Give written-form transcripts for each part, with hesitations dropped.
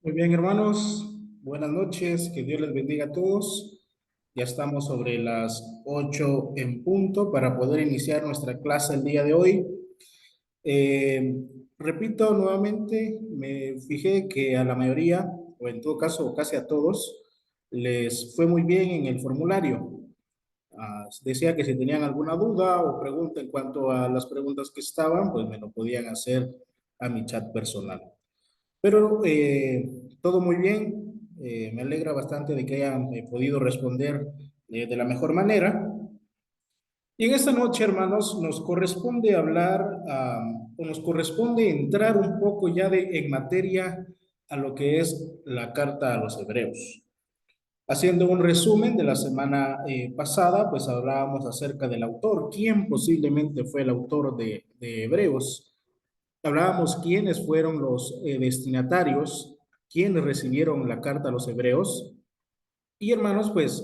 Muy bien, hermanos. Buenas noches. Que Dios les bendiga a todos. Ya estamos sobre las 8 en punto para poder iniciar nuestra clase el día de hoy. Eh, Repito nuevamente, me fijé que a la mayoría, o en todo caso casi a todos, les fue muy bien en el formulario. Decía que si tenían alguna duda o pregunta en cuanto a las preguntas que estaban, pues me lo podían hacer a mi chat personal. Pero todo muy bien. Me alegra bastante de que hayan podido responder de la mejor manera. Y en esta noche, hermanos, nos corresponde hablar, o nos corresponde entrar un poco ya en materia a lo que es la carta a los hebreos. Haciendo un resumen de la semana pasada, pues hablábamos acerca del autor, quién posiblemente fue el autor de Hebreos. Hablábamos quiénes fueron los destinatarios, quiénes recibieron la carta a los hebreos. Y hermanos, pues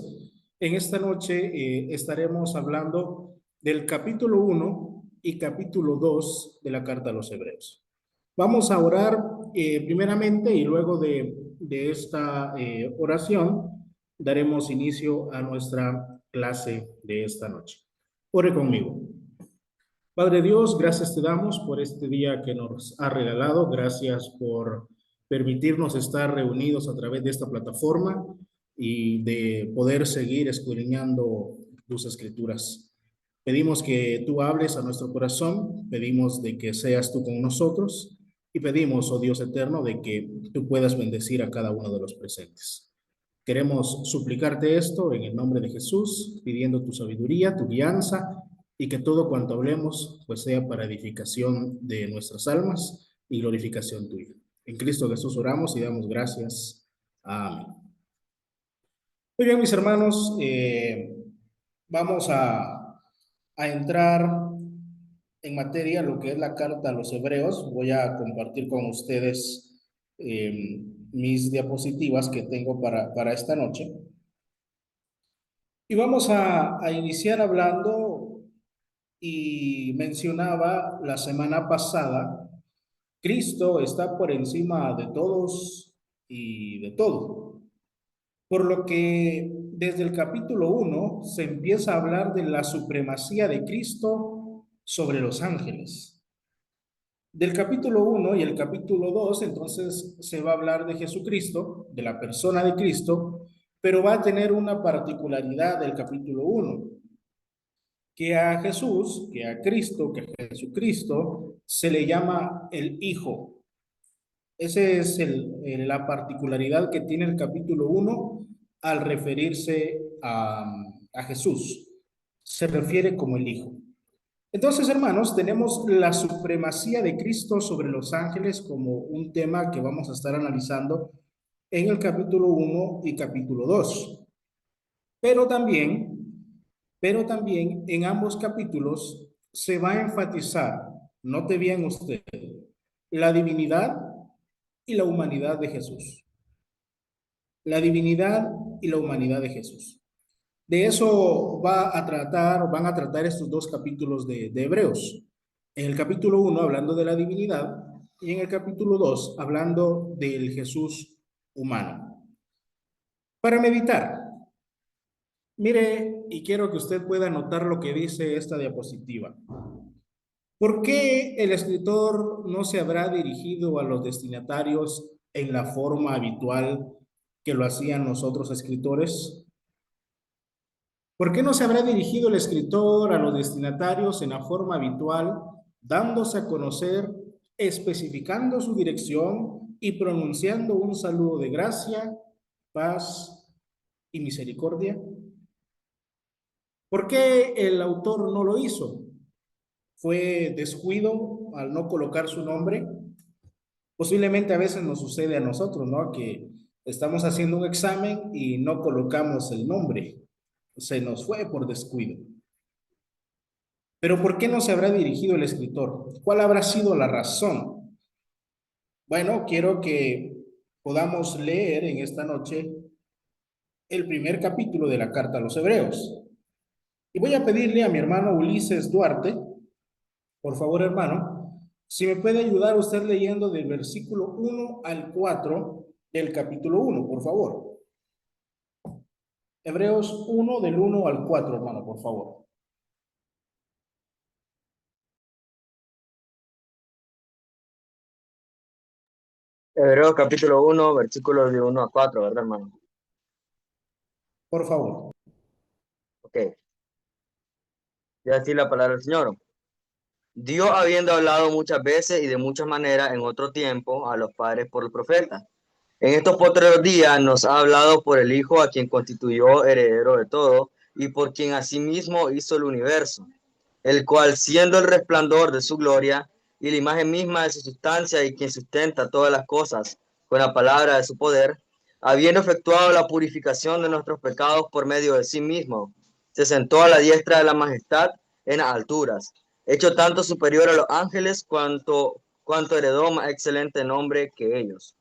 en esta noche estaremos hablando del capítulo 1 y capítulo 2 de la carta a los hebreos. Vamos a orar primeramente y luego de esta oración daremos inicio a nuestra clase de esta noche. Ore conmigo. Padre Dios, gracias te damos por este día que nos ha regalado. Gracias por permitirnos estar reunidos a través de esta plataforma y de poder seguir escudriñando tus escrituras. Pedimos que tú hables a nuestro corazón, pedimos de que seas tú con nosotros y pedimos, oh Dios eterno, de que tú puedas bendecir a cada uno de los presentes. Queremos suplicarte esto en el nombre de Jesús, pidiendo tu sabiduría, tu guianza y que todo cuanto hablemos pues sea para edificación de nuestras almas y glorificación tuya. En Cristo Jesús oramos y damos gracias. Amén. Muy bien, mis hermanos, vamos a entrar en materia lo que es la carta a los hebreos. Voy a compartir con ustedes mis diapositivas que tengo para esta noche. Y vamos a iniciar hablando, y mencionaba la semana pasada, Cristo está por encima de todos y de todo. Por lo que desde el capítulo 1 se empieza a hablar de la supremacía de Cristo sobre los ángeles. Del capítulo 1 y el capítulo 2 entonces se va a hablar de Jesucristo, de la persona de Cristo, pero va a tener una particularidad del capítulo 1, que a Jesús, que a Cristo, que a Jesucristo se le llama el Hijo. Esa es la particularidad que tiene el capítulo 1 al referirse a Jesús. Se refiere como el Hijo. Entonces, hermanos, tenemos la supremacía de Cristo sobre los ángeles como un tema que vamos a estar analizando en el capítulo 1 y capítulo 2. Pero también, pero también en ambos capítulos se va a enfatizar, note bien usted, la divinidad y la humanidad de Jesús. La divinidad y la humanidad de Jesús. De eso van a tratar estos dos capítulos de Hebreos. En el capítulo 1 hablando de la divinidad y en el capítulo 2 hablando del Jesús humano. Para meditar, mire, y quiero que usted pueda notar lo que dice esta diapositiva. ¿Por qué el escritor no se habrá dirigido a los destinatarios en la forma habitual que lo hacían los otros escritores? ¿Por qué no se habrá dirigido el escritor a los destinatarios en la forma habitual, dándose a conocer, especificando su dirección y pronunciando un saludo de gracia, paz y misericordia? ¿Por qué el autor no lo hizo? ¿Fue descuido al no colocar su nombre? Posiblemente a veces nos sucede a nosotros, ¿no? Que estamos haciendo un examen y no colocamos el nombre. Se nos fue por descuido. Pero ¿por qué no se habrá dirigido el escritor? ¿Cuál habrá sido la razón? Bueno, quiero que podamos leer en esta noche el primer capítulo de la carta a los Hebreos. Y voy a pedirle a mi hermano Ulises Duarte, por favor, hermano, si me puede ayudar usted leyendo del versículo 1 al 4 del capítulo 1, por favor. Hebreos 1 del 1 al 4, hermano, por favor. Hebreos capítulo 1, versículos de 1 a 4, ¿verdad, hermano? Por favor. Ok. Ya decir la palabra del Señor. Dios, habiendo hablado muchas veces y de muchas maneras en otro tiempo a los padres por el profeta, en estos postreros días nos ha hablado por el Hijo, a quien constituyó heredero de todo y por quien asimismo hizo el universo, el cual, siendo el resplandor de su gloria y la imagen misma de su sustancia y quien sustenta todas las cosas con la palabra de su poder, habiendo efectuado la purificación de nuestros pecados por medio de sí mismo, se sentó a la diestra de la majestad en las alturas, hecho tanto superior a los ángeles cuanto heredó más excelente nombre que ellos.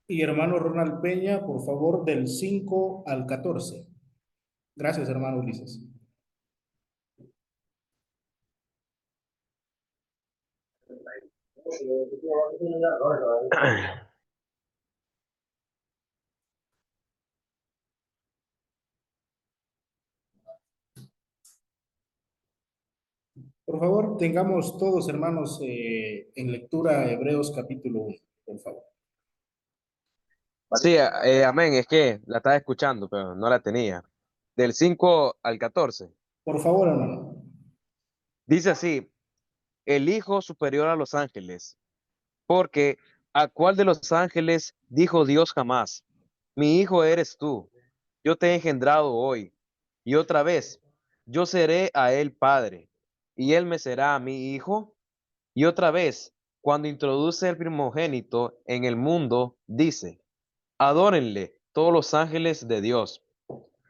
Y hermano Ronald Peña, por favor, del 5 al 14. Gracias, hermano Ulises. Por favor, tengamos todos, hermanos, en lectura Hebreos capítulo 1, por favor. Sí, amén, es que la estaba escuchando, pero no la tenía. Del 5 al 14. Por favor, hermano. Dice así, el Hijo superior a los ángeles, porque ¿a cuál de los ángeles dijo Dios jamás? Mi hijo eres tú, yo te he engendrado hoy. Y otra vez, yo seré a él padre, y él me será a mi hijo. Y otra vez, cuando introduce el primogénito en el mundo, dice, adórenle todos los ángeles de Dios.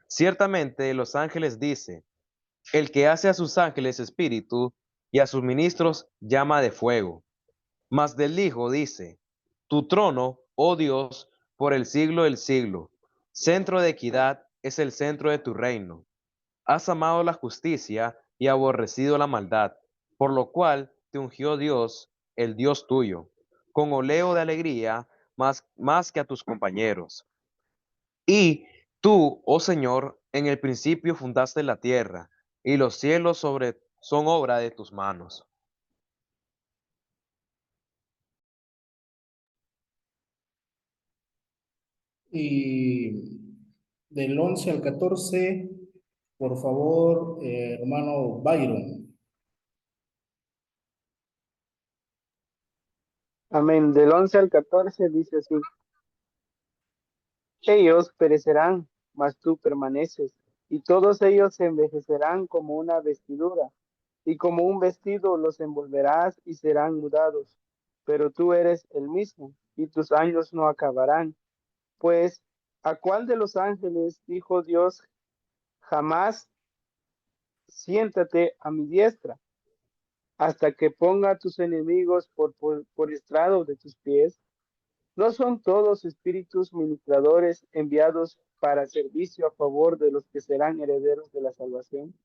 Ciertamente los ángeles dice, el que hace a sus ángeles espíritu y a sus ministros llama de fuego. Mas del Hijo dice, tu trono, oh Dios, por el siglo del siglo. Centro de equidad es el centro de tu reino. Has amado la justicia y aborrecido la maldad, por lo cual te ungió Dios, el Dios tuyo, con oleo de alegría más que a tus compañeros. Y tú, oh Señor, en el principio fundaste la tierra, y los cielos son obra de tus manos. Y del 11 al 14, por favor, hermano Byron. Amén. Del 11 al 14 dice así: ellos perecerán, mas tú permaneces, y todos ellos se envejecerán como una vestidura, y como un vestido los envolverás y serán mudados. Pero tú eres el mismo, y tus años no acabarán. Pues, ¿a cuál de los ángeles dijo Dios jamás, siéntate a mi diestra, hasta que ponga a tus enemigos por estrado de tus pies? ¿No son todos espíritus ministradores enviados para servicio a favor de los que serán herederos de la salvación?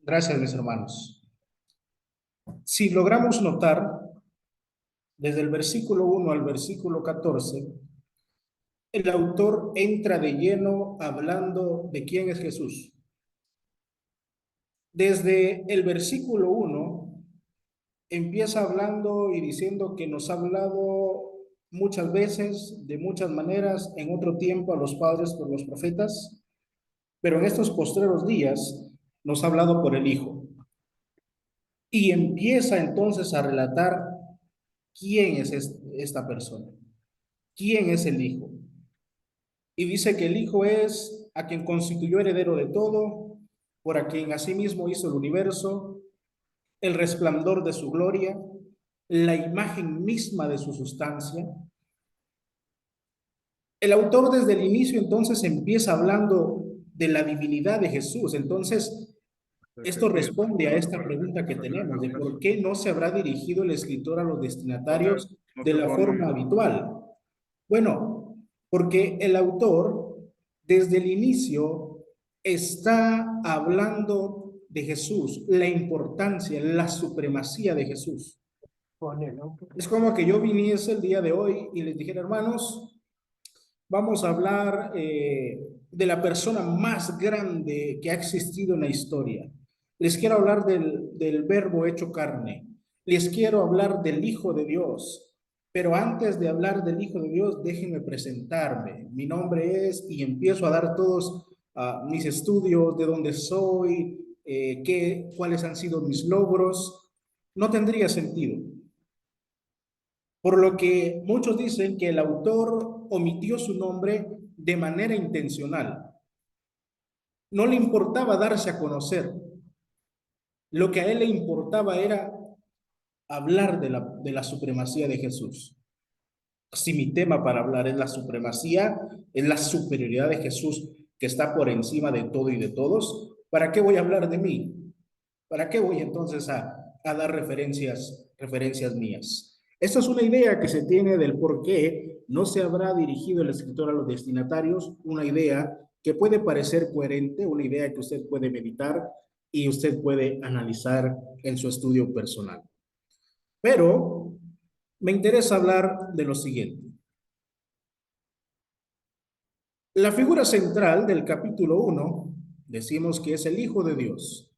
Gracias, mis hermanos. Si logramos notar, desde el versículo 1 al versículo 14, el autor entra de lleno hablando de quién es Jesús. Desde el versículo 1 empieza hablando y diciendo que nos ha hablado muchas veces, de muchas maneras, en otro tiempo a los padres por los profetas, pero en estos postreros días nos ha hablado por el Hijo. Y empieza entonces a relatar quién es esta persona, quién es el Hijo. Y dice que el Hijo es a quien constituyó heredero de todo, por a quien asimismo hizo el universo, el resplandor de su gloria, la imagen misma de su sustancia. El autor desde el inicio entonces empieza hablando de la divinidad de Jesús. Entonces, esto responde a esta pregunta que tenemos de por qué no se habrá dirigido el escritor a los destinatarios de la forma habitual. Bueno, porque el autor desde el inicio está hablando de Jesús, la importancia, la supremacía de Jesús. Es como que yo viniese el día de hoy y les dijera, hermanos, vamos a hablar de la persona más grande que ha existido en la historia. Les quiero hablar del verbo hecho carne. Les quiero hablar del Hijo de Dios. Pero antes de hablar del Hijo de Dios, déjenme presentarme. Mi nombre es, y empiezo a dar todos mis estudios, de dónde soy, cuáles han sido mis logros. No tendría sentido. Por lo que muchos dicen que el autor omitió su nombre de manera intencional. No le importaba darse a conocer. Lo que a él le importaba era hablar de la supremacía de Jesús. Si mi tema para hablar es la supremacía, es la superioridad de Jesús que está por encima de todo y de todos, ¿para qué voy a hablar de mí? ¿Para qué voy entonces a dar referencias mías? Esta es una idea que se tiene del por qué no se habrá dirigido el escritor a los destinatarios, una idea que puede parecer coherente, una idea que usted puede meditar y usted puede analizar en su estudio personal. Pero me interesa hablar de lo siguiente. La figura central del capítulo 1, decimos que es el Hijo de Dios,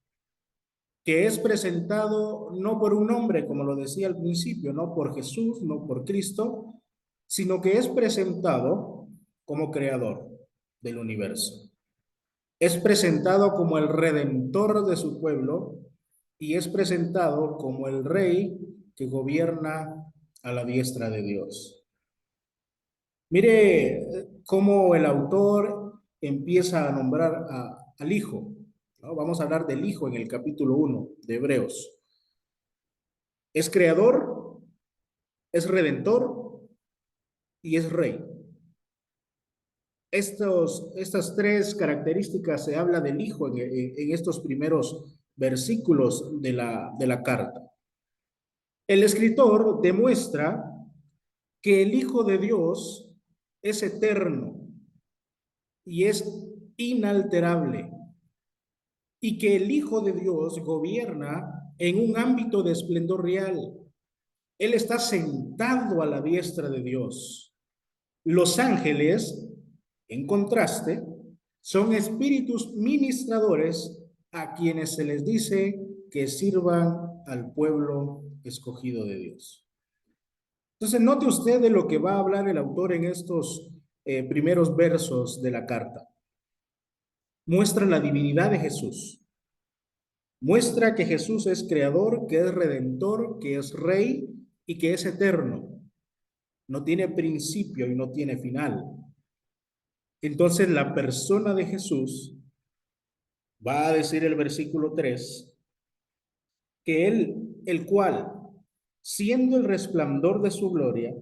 que es presentado no por un hombre, como lo decía al principio, no por Jesús, no por Cristo, sino que es presentado como creador del universo. Es presentado como el redentor de su pueblo y es presentado como el rey que gobierna a la diestra de Dios. Mire cómo el autor empieza a nombrar al Hijo, ¿no? Vamos a hablar del Hijo en el capítulo 1 de Hebreos. Es creador, es redentor y es rey. Estas tres características se habla del Hijo en estos primeros versículos de la carta. El escritor demuestra que el Hijo de Dios es eterno y es inalterable, y que el Hijo de Dios gobierna en un ámbito de esplendor real. Él está sentado a la diestra de Dios. Los ángeles, en contraste, son espíritus ministradores a quienes se les dice que sirvan al pueblo escogido de Dios. Entonces, note usted de lo que va a hablar el autor en estos primeros versos de la carta. Muestra la divinidad de Jesús. Muestra que Jesús es creador, que es redentor, que es rey y que es eterno. No tiene principio y no tiene final. Entonces, la persona de Jesús, va a decir el versículo 3, que él, el cual, siendo el resplandor de su gloria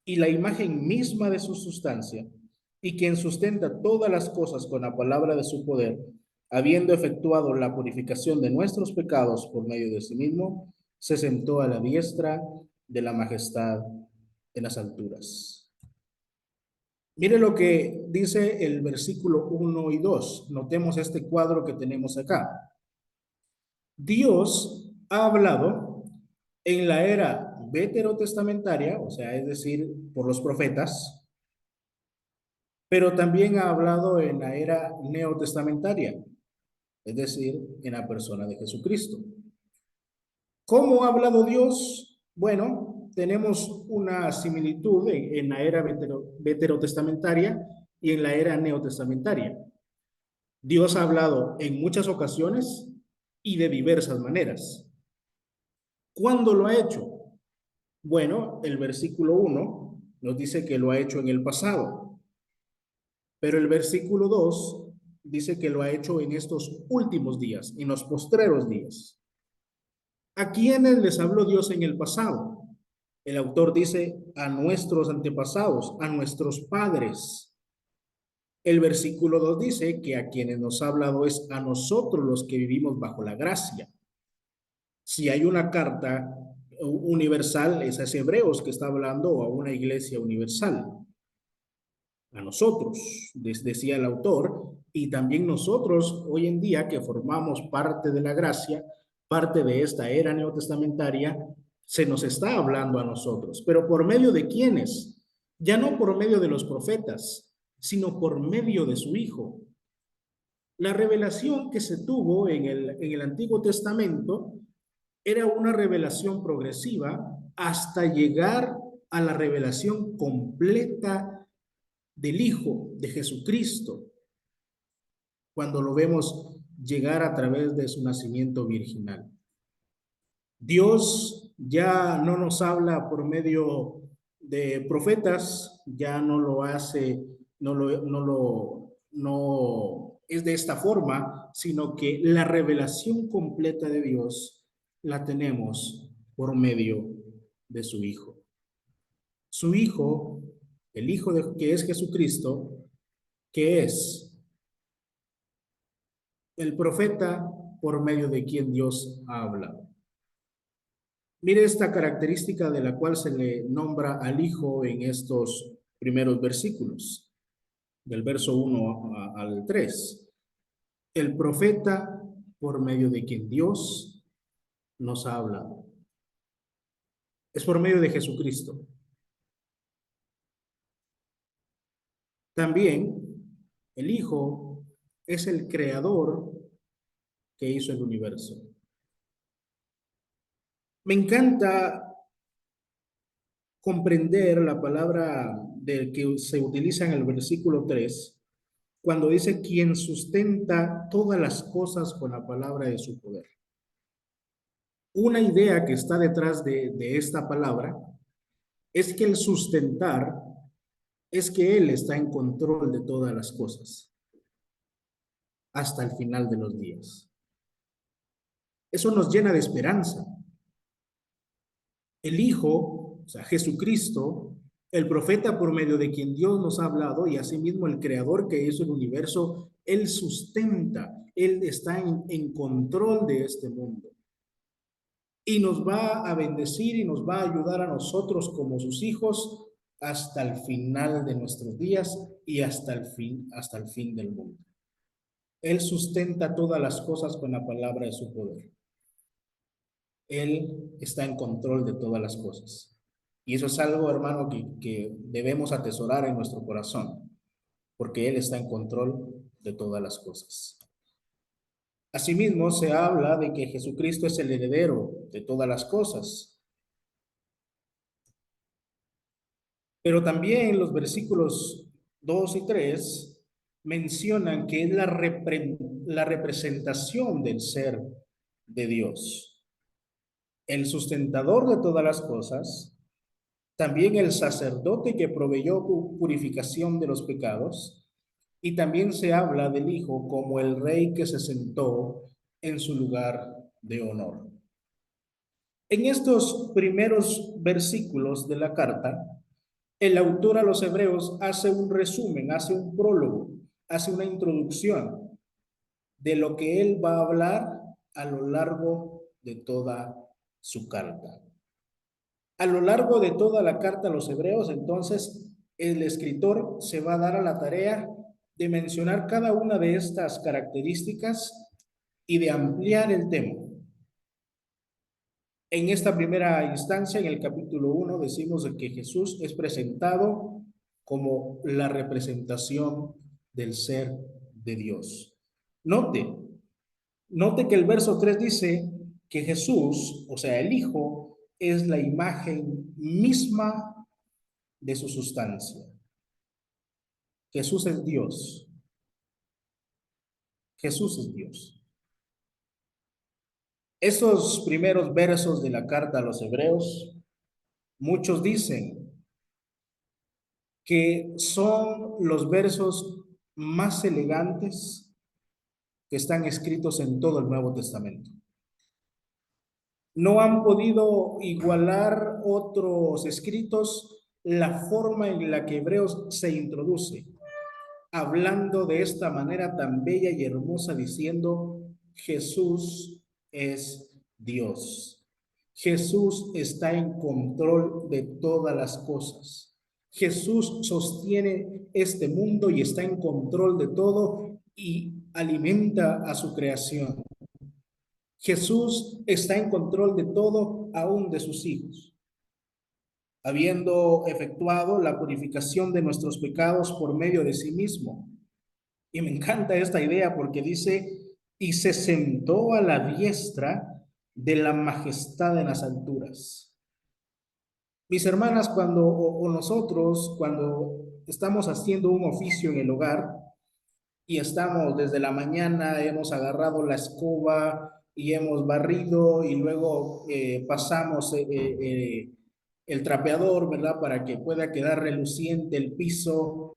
y la imagen misma de su sustancia, y quien sustenta todas las cosas con la palabra de su poder, habiendo efectuado la purificación de nuestros pecados por medio de sí mismo, se sentó a la diestra de la majestad en las alturas. Mire lo que dice el versículo 1 y 2. Notemos este cuadro que tenemos acá. Dios ha hablado en la era veterotestamentaria, o sea, es decir, por los profetas, pero también ha hablado en la era neotestamentaria, es decir, en la persona de Jesucristo. ¿Cómo ha hablado Dios? Bueno, tenemos una similitud en la era veterotestamentaria y en la era neotestamentaria. Dios ha hablado en muchas ocasiones y de diversas maneras. ¿Cuándo lo ha hecho? Bueno, el versículo 1 nos dice que lo ha hecho en el pasado, pero el versículo 2 dice que lo ha hecho en estos últimos días, en los postreros días. ¿A quiénes les habló Dios en el pasado? El autor dice a nuestros antepasados, a nuestros padres. El versículo 2 dice que a quienes nos ha hablado es a nosotros los que vivimos bajo la gracia. Si hay una carta universal, es a Hebreos que está hablando, a una iglesia universal. A nosotros, decía el autor, y también nosotros hoy en día que formamos parte de la gracia, parte de esta era neotestamentaria, se nos está hablando a nosotros, pero ¿por medio de quiénes? Ya no por medio de los profetas, sino por medio de su Hijo. La revelación que se tuvo en el Antiguo Testamento era una revelación progresiva hasta llegar a la revelación completa del Hijo de Jesucristo, cuando lo vemos llegar a través de su nacimiento virginal. Dios ya no nos habla por medio de profetas, ya no lo hace, no es de esta forma, sino que la revelación completa de Dios la tenemos por medio de su Hijo. Su Hijo, el Hijo que es Jesucristo, que es el profeta por medio de quien Dios ha hablado. Mire esta característica de la cual se le nombra al Hijo en estos primeros versículos, del verso 1 al 3. El profeta por medio de quien Dios nos ha hablado. Es por medio de Jesucristo. También el Hijo es el creador que hizo el universo. Me encanta comprender la palabra del que se utiliza en el versículo 3, cuando dice quien sustenta todas las cosas con la palabra de su poder. Una idea que está detrás de esta palabra es que el sustentar es que Él está en control de todas las cosas hasta el final de los días. Eso nos llena de esperanza. El Hijo, o sea, Jesucristo, el profeta por medio de quien Dios nos ha hablado, y asimismo el creador que hizo el universo, Él sustenta, Él está en control de este mundo. Y nos va a bendecir y nos va a ayudar a nosotros como sus hijos hasta el final de nuestros días y hasta el fin del mundo. Él sustenta todas las cosas con la palabra de su poder. Él está en control de todas las cosas. Y eso es algo, hermano, que debemos atesorar en nuestro corazón, porque Él está en control de todas las cosas. Asimismo, se habla de que Jesucristo es el heredero de todas las cosas. Pero también los versículos 2 y 3 mencionan que es la representación del ser de Dios. El sustentador de todas las cosas, también el sacerdote que proveyó purificación de los pecados, y también se habla del Hijo como el rey que se sentó en su lugar de honor. En estos primeros versículos de la carta, el autor a los Hebreos hace un resumen, hace un prólogo, hace una introducción de lo que él va a hablar a lo largo de toda su carta. A lo largo de toda la carta a los Hebreos, entonces, el escritor se va a dar a la tarea de mencionar cada una de estas características y de ampliar el tema. En esta primera instancia, en el capítulo 1, decimos que Jesús es presentado como la representación del ser de Dios. Note que el verso 3 dice que Jesús, o sea, el Hijo, es la imagen misma de su sustancia. Jesús es Dios. Jesús es Dios. Esos primeros versos de la carta a los Hebreos, muchos dicen que son los versos más elegantes que están escritos en todo el Nuevo Testamento. No han podido igualar otros escritos la forma en la que Hebreos se introduce, hablando de esta manera tan bella y hermosa, diciendo: Jesús es Dios. Jesús está en control de todas las cosas. Jesús sostiene este mundo y está en control de todo y alimenta a su creación. Jesús está en control de todo, aún de sus hijos, habiendo efectuado la purificación de nuestros pecados por medio de sí mismo. Y me encanta esta idea porque dice, y se sentó a la diestra de la majestad en las alturas. Mis hermanas, o nosotros, cuando estamos haciendo un oficio en el hogar y estamos desde la mañana, hemos agarrado la escoba y hemos barrido y luego pasamos el trapeador, ¿verdad? Para que pueda quedar reluciente el piso.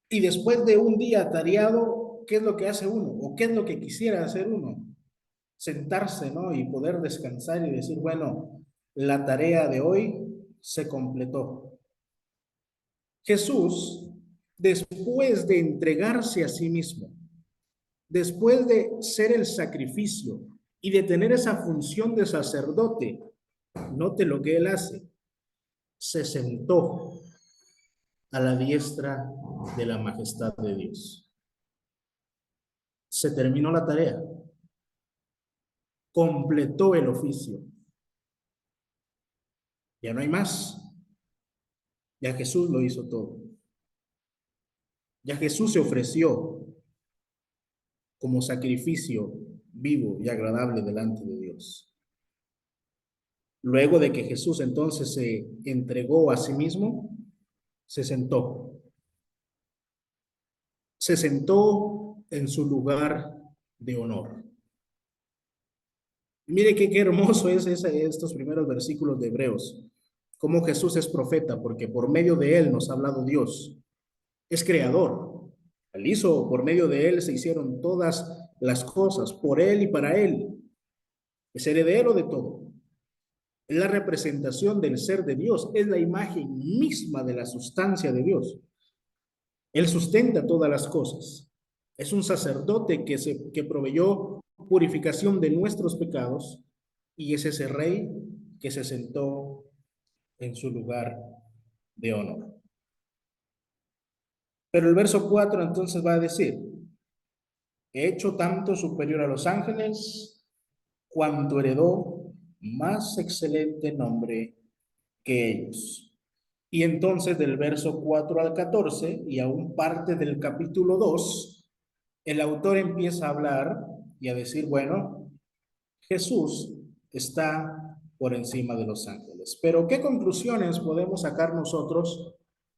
Y después de un día atareado, ¿qué es lo que hace uno? ¿O qué es lo que quisiera hacer uno? Sentarse, ¿no? Y poder descansar y decir, bueno, la tarea de hoy se completó. Jesús, después de entregarse a sí mismo, después de ser el sacrificio y de tener esa función de sacerdote, note lo que él hace, se sentó a la diestra de la majestad de Dios. Se terminó la tarea, completó el oficio. Ya no hay más. Ya Jesús lo hizo todo. Ya Jesús se ofreció como sacrificio vivo y agradable delante de Dios. Luego de que Jesús entonces se entregó a sí mismo, se sentó. Se sentó en su lugar de honor. Mire qué hermoso es estos primeros versículos de Hebreos. Cómo Jesús es profeta, porque por medio de él nos ha hablado Dios. Es creador. Él hizo, por medio de él se hicieron todas las cosas, por él y para él. Es heredero de todo. Es la representación del ser de Dios, es la imagen misma de la sustancia de Dios. Él sustenta todas las cosas. Es un sacerdote que proveyó purificación de nuestros pecados y es ese rey que se sentó en su lugar de honor. Pero el verso 4 entonces va a decir, hecho tanto superior a los ángeles, cuanto heredó más excelente nombre que ellos. Y entonces del verso 4 al 14 y aún parte del capítulo 2, el autor empieza a hablar y a decir, bueno, Jesús está por encima de los ángeles. Pero ¿qué conclusiones podemos sacar nosotros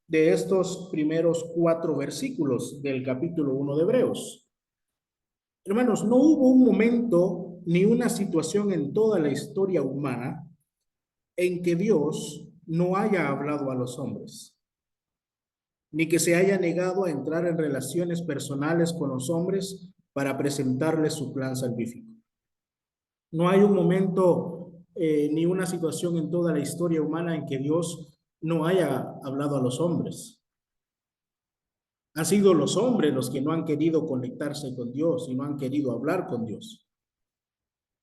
de estos primeros 4 versículos del capítulo 1 de Hebreos? Hermanos, no hubo un momento ni una situación en toda la historia humana en que Dios no haya hablado a los hombres, ni que se haya negado a entrar en relaciones personales con los hombres para presentarles su plan salvífico. No hay un momento ni una situación en toda la historia humana en que Dios no haya hablado a los hombres. Han sido los hombres los que no han querido conectarse con Dios y no han querido hablar con Dios.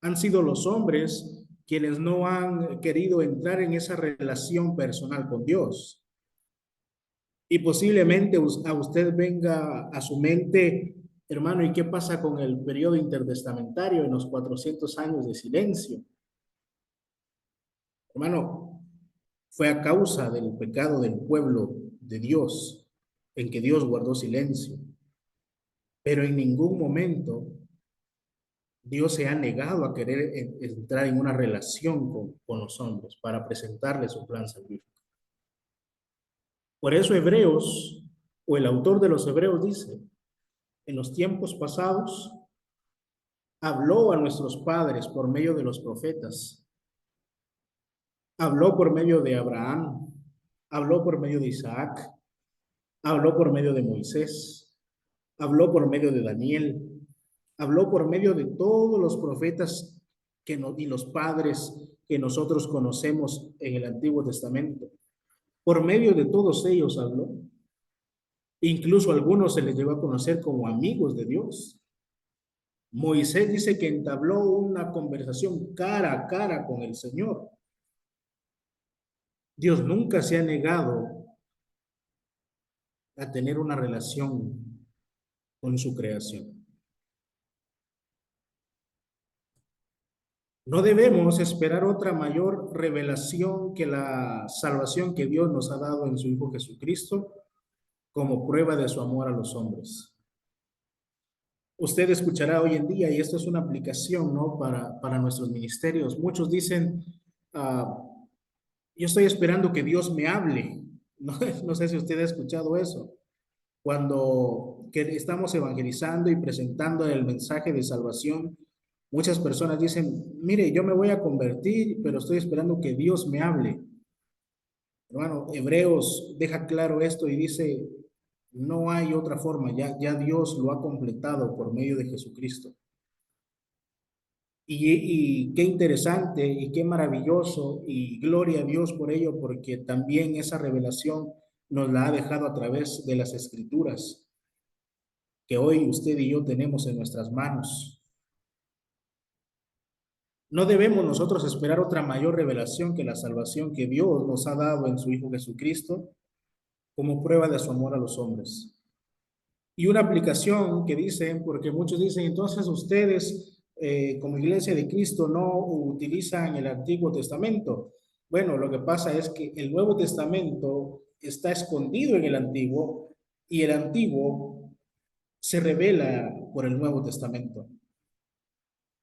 Han sido los hombres quienes no han querido entrar en esa relación personal con Dios. Y posiblemente a usted venga a su mente, hermano, ¿y qué pasa con el periodo intertestamentario en los 400 años de silencio? Hermano, fue a causa del pecado del pueblo de Dios en que Dios guardó silencio. Pero en ningún momento Dios se ha negado a querer entrar en una relación con los hombres para presentarles su plan salvífico. Por eso Hebreos, o el autor de los Hebreos dice, en los tiempos pasados, habló a nuestros padres por medio de los profetas, habló por medio de Abraham, habló por medio de Isaac, habló por medio de Moisés, habló por medio de Daniel, habló por medio de todos los profetas y los padres que nosotros conocemos en el Antiguo Testamento. Por medio de todos ellos habló. Incluso a algunos se les llevó a conocer como amigos de Dios. Moisés dice que entabló una conversación cara a cara con el Señor. Dios nunca se ha negado a tener una relación con su creación. No debemos esperar otra mayor revelación que la salvación que Dios nos ha dado en su Hijo Jesucristo como prueba de su amor a los hombres. Usted escuchará hoy en día, y esto es una aplicación, ¿no? Para nuestros ministerios. Muchos dicen, ah, yo estoy esperando que Dios me hable. No, no sé si usted ha escuchado eso. Cuando que estamos evangelizando y presentando el mensaje de salvación, muchas personas dicen, mire, yo me voy a convertir, pero estoy esperando que Dios me hable. Hermano, Hebreos deja claro esto y dice, no hay otra forma, ya Dios lo ha completado por medio de Jesucristo. Y qué interesante y qué maravilloso y gloria a Dios por ello, porque también esa revelación nos la ha dejado a través de las Escrituras que hoy usted y yo tenemos en nuestras manos. No debemos nosotros esperar otra mayor revelación que la salvación que Dios nos ha dado en su Hijo Jesucristo como prueba de su amor a los hombres. Y una aplicación que dicen, porque muchos dicen, entonces ustedes como Iglesia de Cristo no utilizan el Antiguo Testamento. Bueno, lo que pasa es que el Nuevo Testamento está escondido en el Antiguo y el Antiguo se revela por el Nuevo Testamento.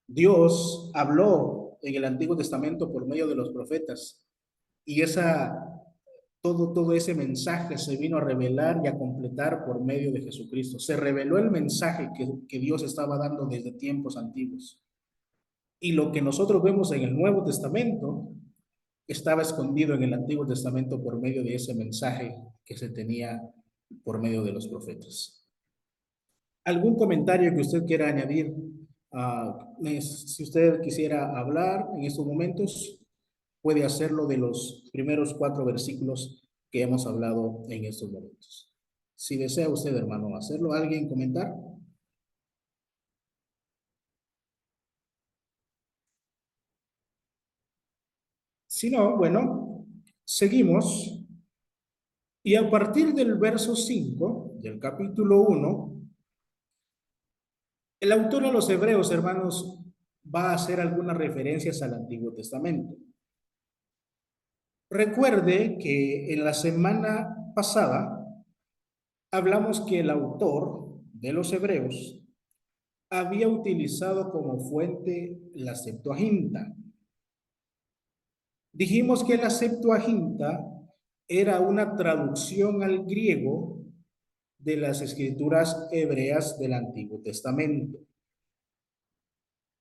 Dios habló en el Antiguo Testamento por medio de los profetas y todo ese mensaje se vino a revelar y a completar por medio de Jesucristo. Se reveló el mensaje que Dios estaba dando desde tiempos antiguos. Y lo que nosotros vemos en el Nuevo Testamento estaba escondido en el Antiguo Testamento por medio de ese mensaje que se tenía por medio de los profetas. ¿Algún comentario que usted quiera añadir? Si usted quisiera hablar en estos momentos, puede hacerlo de los primeros 4 versículos que hemos hablado en estos momentos. Si desea usted, hermano, hacerlo, ¿alguien comentar? Si no, bueno, seguimos. Y a partir del verso 5 del capítulo 1, el autor a los Hebreos, hermanos, va a hacer algunas referencias al Antiguo Testamento. Recuerde que en la semana pasada hablamos que el autor de los Hebreos había utilizado como fuente la Septuaginta. Dijimos que la Septuaginta era una traducción al griego de las escrituras hebreas del Antiguo Testamento.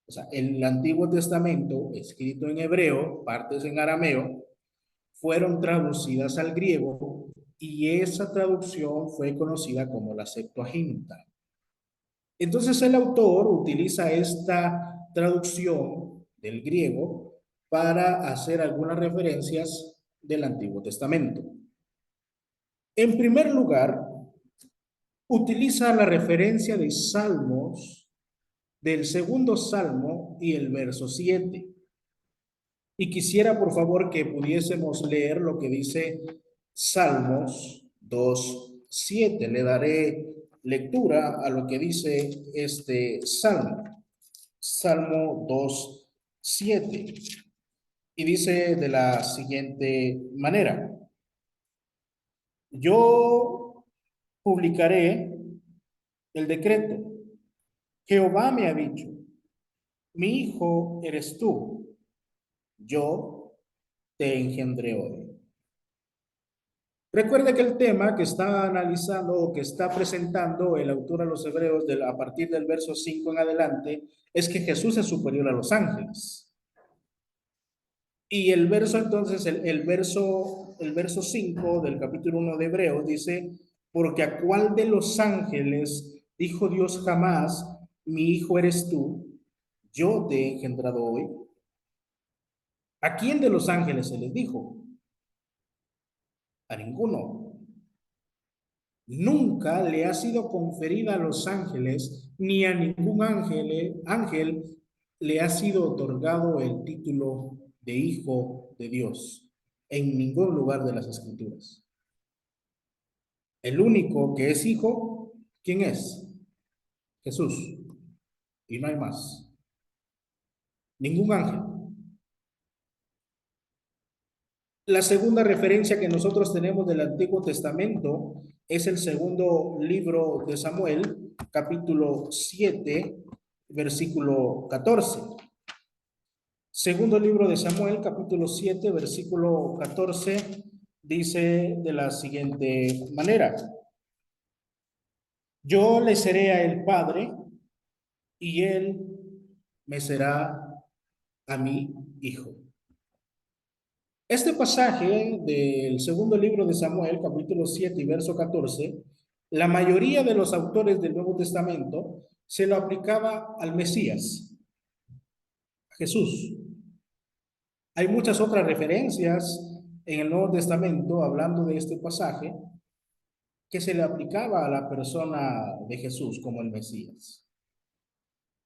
O sea, el Antiguo Testamento, escrito en hebreo, partes en arameo, fueron traducidas al griego y esa traducción fue conocida como la Septuaginta. Entonces el autor utiliza esta traducción del griego para hacer algunas referencias del Antiguo Testamento. En primer lugar, utiliza la referencia de Salmos, del segundo Salmo y el verso 7. Y quisiera, por favor, que pudiésemos leer lo que dice Salmos 2:7. Le daré lectura a lo que dice este Salmo. Salmo 2:7. Y dice de la siguiente manera: yo publicaré el decreto. Jehová me ha dicho, mi hijo eres tú, yo te engendré hoy. Recuerda que el tema que está analizando o que está presentando el autor a los Hebreos a partir del verso 5 en adelante es que Jesús es superior a los ángeles. Y el verso entonces, el verso 5 del capítulo 1 de Hebreos dice, porque a cuál de los ángeles dijo Dios jamás, mi hijo eres tú, yo te he engendrado hoy. ¿A quién de los ángeles se les dijo? A ninguno. Nunca le ha sido conferida a los ángeles, ni a ningún ángel le ha sido otorgado el título de hijo de Dios en ningún lugar de las escrituras. El único que es hijo, ¿quién es? Jesús. Y no hay más. Ningún ángel. La segunda referencia que nosotros tenemos del Antiguo Testamento es el segundo libro de Samuel, capítulo 7, versículo 14. Segundo libro de Samuel, capítulo 7, versículo 14, dice de la siguiente manera: yo le seré a él padre, y él me será a mí hijo. Este pasaje del segundo libro de Samuel, capítulo 7 y verso 14, la mayoría de los autores del Nuevo Testamento se lo aplicaba al Mesías, a Jesús. Hay muchas otras referencias en el Nuevo Testamento hablando de este pasaje que se le aplicaba a la persona de Jesús como el Mesías.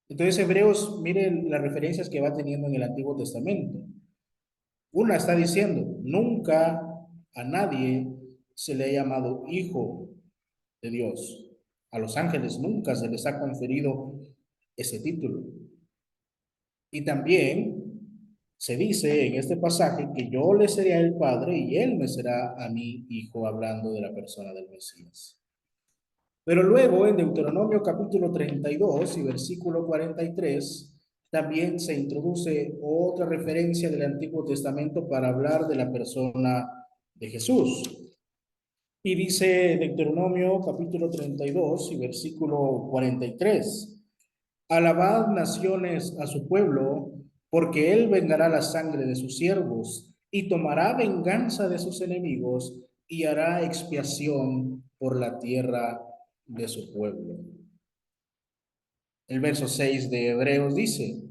Entonces, Hebreos, miren las referencias que va teniendo en el Antiguo Testamento. Una está diciendo, nunca a nadie se le ha llamado hijo de Dios. A los ángeles nunca se les ha conferido ese título. Y también se dice en este pasaje que yo le seré a él padre y él me será a mí hijo, hablando de la persona del Mesías. Pero luego en Deuteronomio capítulo 32 y versículo 43 también se introduce otra referencia del Antiguo Testamento para hablar de la persona de Jesús. Y dice Deuteronomio capítulo 32 y versículo 43: alabad naciones a su pueblo, porque él vengará la sangre de sus siervos y tomará venganza de sus enemigos y hará expiación por la tierra de su pueblo. El verso 6 de Hebreos dice,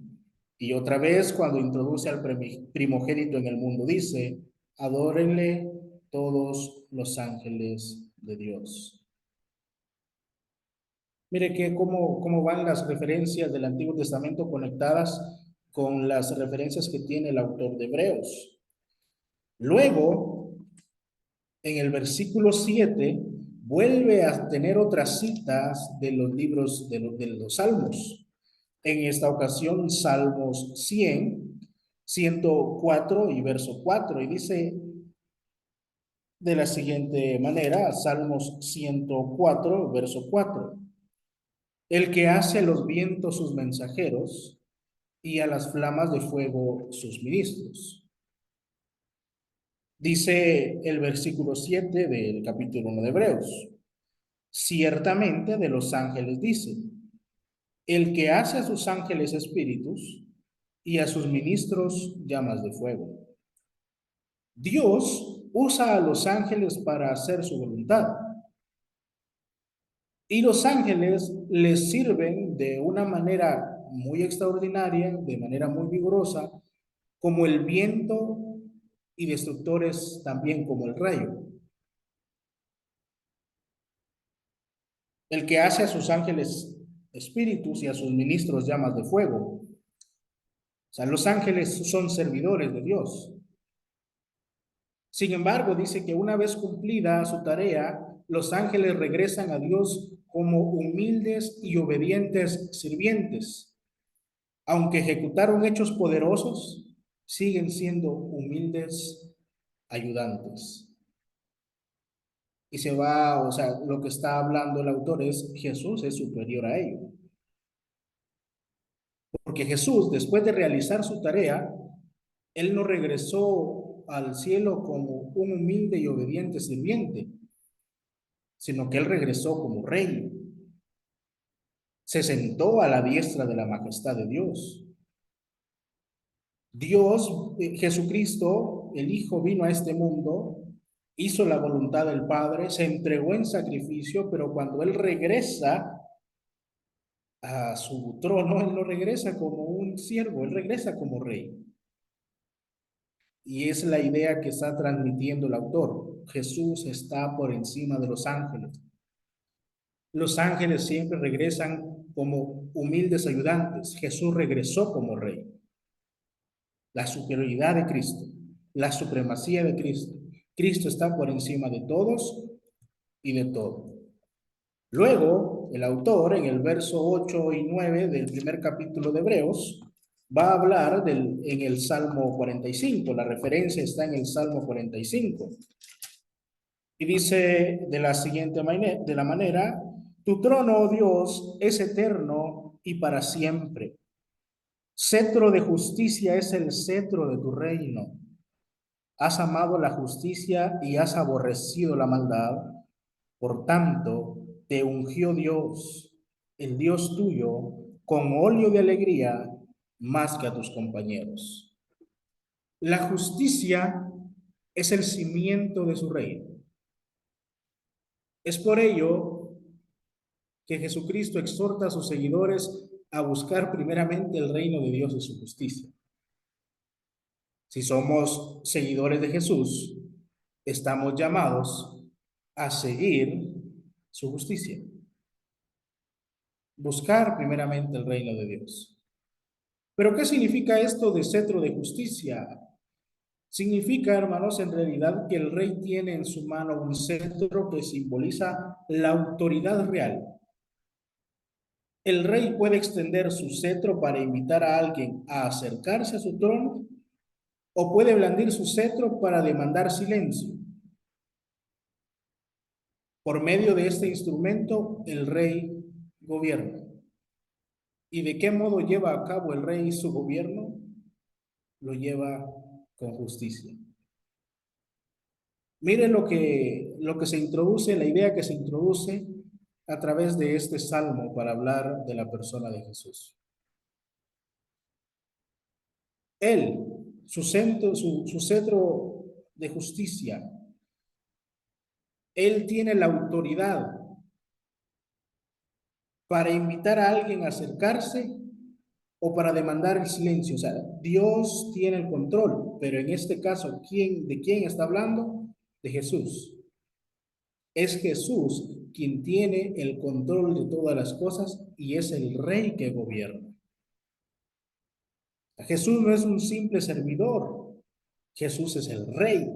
y otra vez cuando introduce al primogénito en el mundo dice, adórenle todos los ángeles de Dios. Mire que cómo van las referencias del Antiguo Testamento conectadas con las referencias que tiene el autor de Hebreos. Luego, en el versículo 7, vuelve a tener otras citas de los libros de los Salmos. En esta ocasión, Salmos 100, 104 y verso 4, y dice de la siguiente manera, Salmos 104, verso 4. El que hace a los vientos sus mensajeros y a las flamas de fuego sus ministros. Dice el versículo 7 del capítulo 1 de Hebreos. Ciertamente de los ángeles dice, el que hace a sus ángeles espíritus y a sus ministros llamas de fuego. Dios usa a los ángeles para hacer su voluntad. Y los ángeles les sirven de una manera muy extraordinaria, de manera muy vigorosa, como el viento, y destructores también como el rayo. El que hace a sus ángeles espíritus y a sus ministros llamas de fuego. O sea, los ángeles son servidores de Dios. Sin embargo, dice que una vez cumplida su tarea, los ángeles regresan a Dios como humildes y obedientes sirvientes. Aunque ejecutaron hechos poderosos, siguen siendo humildes ayudantes. Y se va, o sea, lo que está hablando el autor es Jesús es superior a ellos. Porque Jesús, después de realizar su tarea, él no regresó al cielo como un humilde y obediente sirviente, sino que él regresó como rey. Se sentó a la diestra de la majestad de Dios. Dios, Jesucristo, el Hijo, vino a este mundo, hizo la voluntad del Padre, se entregó en sacrificio, pero cuando él regresa a su trono, él no regresa como un siervo, él regresa como rey. Y es la idea que está transmitiendo el autor. Jesús está por encima de los ángeles. Los ángeles siempre regresan como humildes ayudantes. Jesús regresó como rey. La superioridad de Cristo, la supremacía de Cristo. Cristo está por encima de todos y de todo. Luego, el autor, en el verso 8 y 9 del primer capítulo de Hebreos, va a hablar en el Salmo 45. La referencia está en el Salmo 45. Y dice de la siguiente manera, tu trono, oh Dios, es eterno y para siempre. Cetro de justicia es el cetro de tu reino. Has amado la justicia y has aborrecido la maldad. Por tanto, te ungió Dios, el Dios tuyo, con óleo de alegría más que a tus compañeros. La justicia es el cimiento de su reino. Es por ello que Jesucristo exhorta a sus seguidores a buscar primeramente el reino de Dios y su justicia. Si somos seguidores de Jesús, estamos llamados a seguir su justicia. Buscar primeramente el reino de Dios. ¿Pero qué significa esto de cetro de justicia? Significa, hermanos, en realidad que el rey tiene en su mano un cetro que simboliza la autoridad real. El rey puede extender su cetro para invitar a alguien a acercarse a su trono o puede blandir su cetro para demandar silencio. Por medio de este instrumento, el rey gobierna. ¿Y de qué modo lleva a cabo el rey su gobierno? Lo lleva con justicia. Mire lo que se introduce, la idea que se introduce a través de este salmo para hablar de la persona de Jesús. Él, su cetro de justicia, él tiene la autoridad para invitar a alguien a acercarse o para demandar el silencio. O sea, Dios tiene el control, pero en este caso, ¿de quién está hablando? De Jesús. Es Jesús quien tiene el control de todas las cosas y es el rey que gobierna. Jesús no es un simple servidor, Jesús es el rey.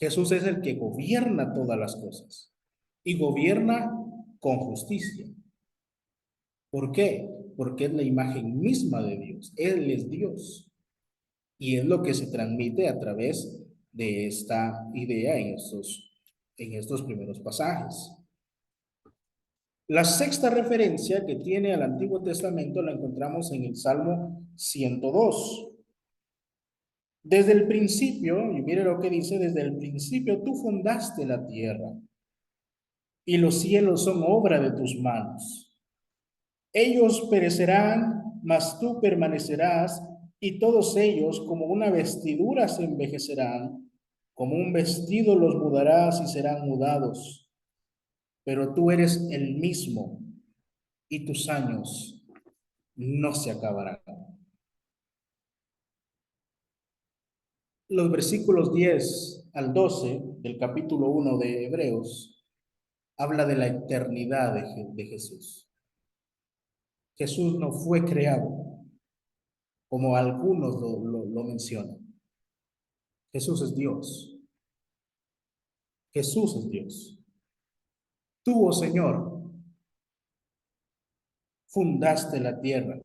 Jesús es el que gobierna todas las cosas y gobierna con justicia. ¿Por qué? Porque es la imagen misma de Dios. Él es Dios. Y es lo que se transmite a través de esta idea en estos primeros pasajes. La sexta referencia que tiene al Antiguo Testamento la encontramos en el Salmo 102. Desde el principio, y mire lo que dice, desde el principio tú fundaste la tierra y los cielos son obra de tus manos. Ellos perecerán, mas tú permanecerás, y todos ellos como una vestidura se envejecerán, como un vestido los mudarás y serán mudados. Pero tú eres el mismo, y tus años no se acabarán. Los versículos 10 al 12 del capítulo 1 de Hebreos habla de la eternidad de Jesús. Jesús no fue creado, como algunos lo mencionan. Jesús es Dios. Jesús es Dios. Tú, oh Señor, fundaste la tierra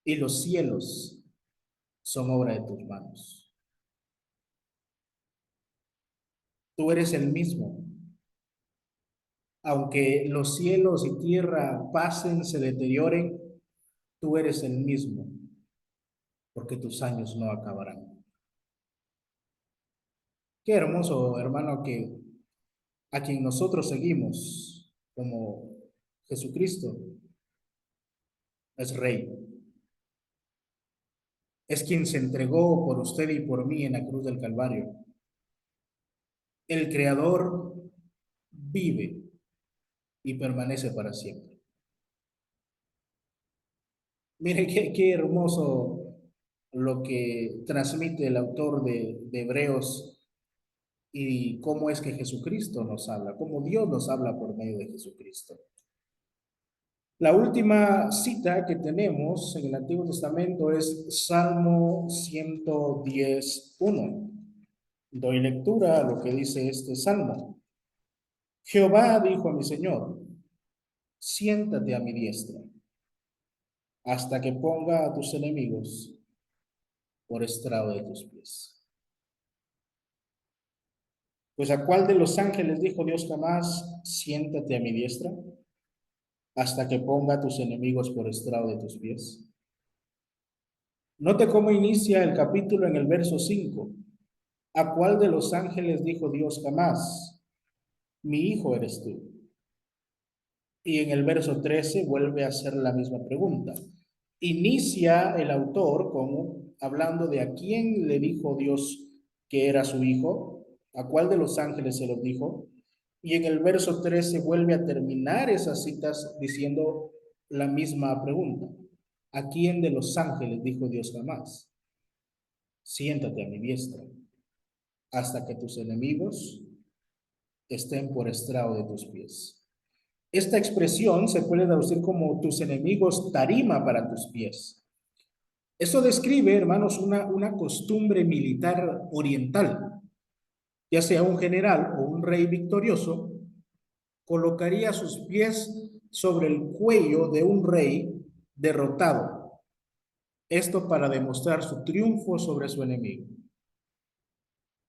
y los cielos son obra de tus manos. Tú eres el mismo. Aunque los cielos y tierra pasen, se deterioren, tú eres el mismo, porque tus años no acabarán. Qué hermoso, hermano, que a quien nosotros seguimos como Jesucristo es Rey. Es quien se entregó por usted y por mí en la cruz del Calvario. El Creador vive y permanece para siempre. Mire qué hermoso lo que transmite el autor de Hebreos y cómo es que Jesucristo nos habla, cómo Dios nos habla por medio de Jesucristo. La última cita que tenemos en el Antiguo Testamento es Salmo 110:1. Doy lectura a lo que dice este salmo. Jehová dijo a mi Señor, siéntate a mi diestra, hasta que ponga a tus enemigos por estrado de tus pies. Pues ¿a cuál de los ángeles dijo Dios jamás, siéntate a mi diestra, hasta que ponga a tus enemigos por estrado de tus pies? Note cómo inicia el capítulo en el verso 5. ¿A cuál de los ángeles dijo Dios jamás, mi hijo eres tú? Y en el verso 13 vuelve a hacer la misma pregunta. Inicia el autor como hablando de a quién le dijo Dios que era su hijo, a cuál de los ángeles se lo dijo, y en el verso 13 vuelve a terminar esas citas diciendo la misma pregunta. ¿A quién de los ángeles dijo Dios jamás? Siéntate a mi diestra, hasta que tus enemigos estén por estrado de tus pies. Esta expresión se puede traducir como tus enemigos tarima para tus pies. Eso describe, hermanos, una costumbre militar oriental. Ya sea un general o un rey victorioso, colocaría sus pies sobre el cuello de un rey derrotado. Esto para demostrar su triunfo sobre su enemigo.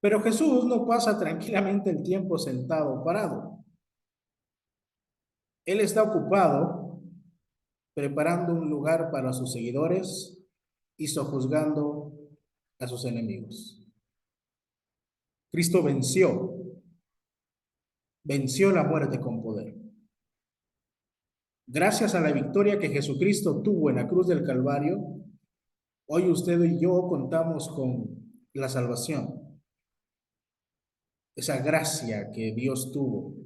Pero Jesús no pasa tranquilamente el tiempo sentado o parado. Él está ocupado preparando un lugar para sus seguidores y sojuzgando a sus enemigos. Cristo venció la muerte con poder. Gracias a la victoria que Jesucristo tuvo en la cruz del Calvario, hoy usted y yo contamos con la salvación. Esa gracia que Dios tuvo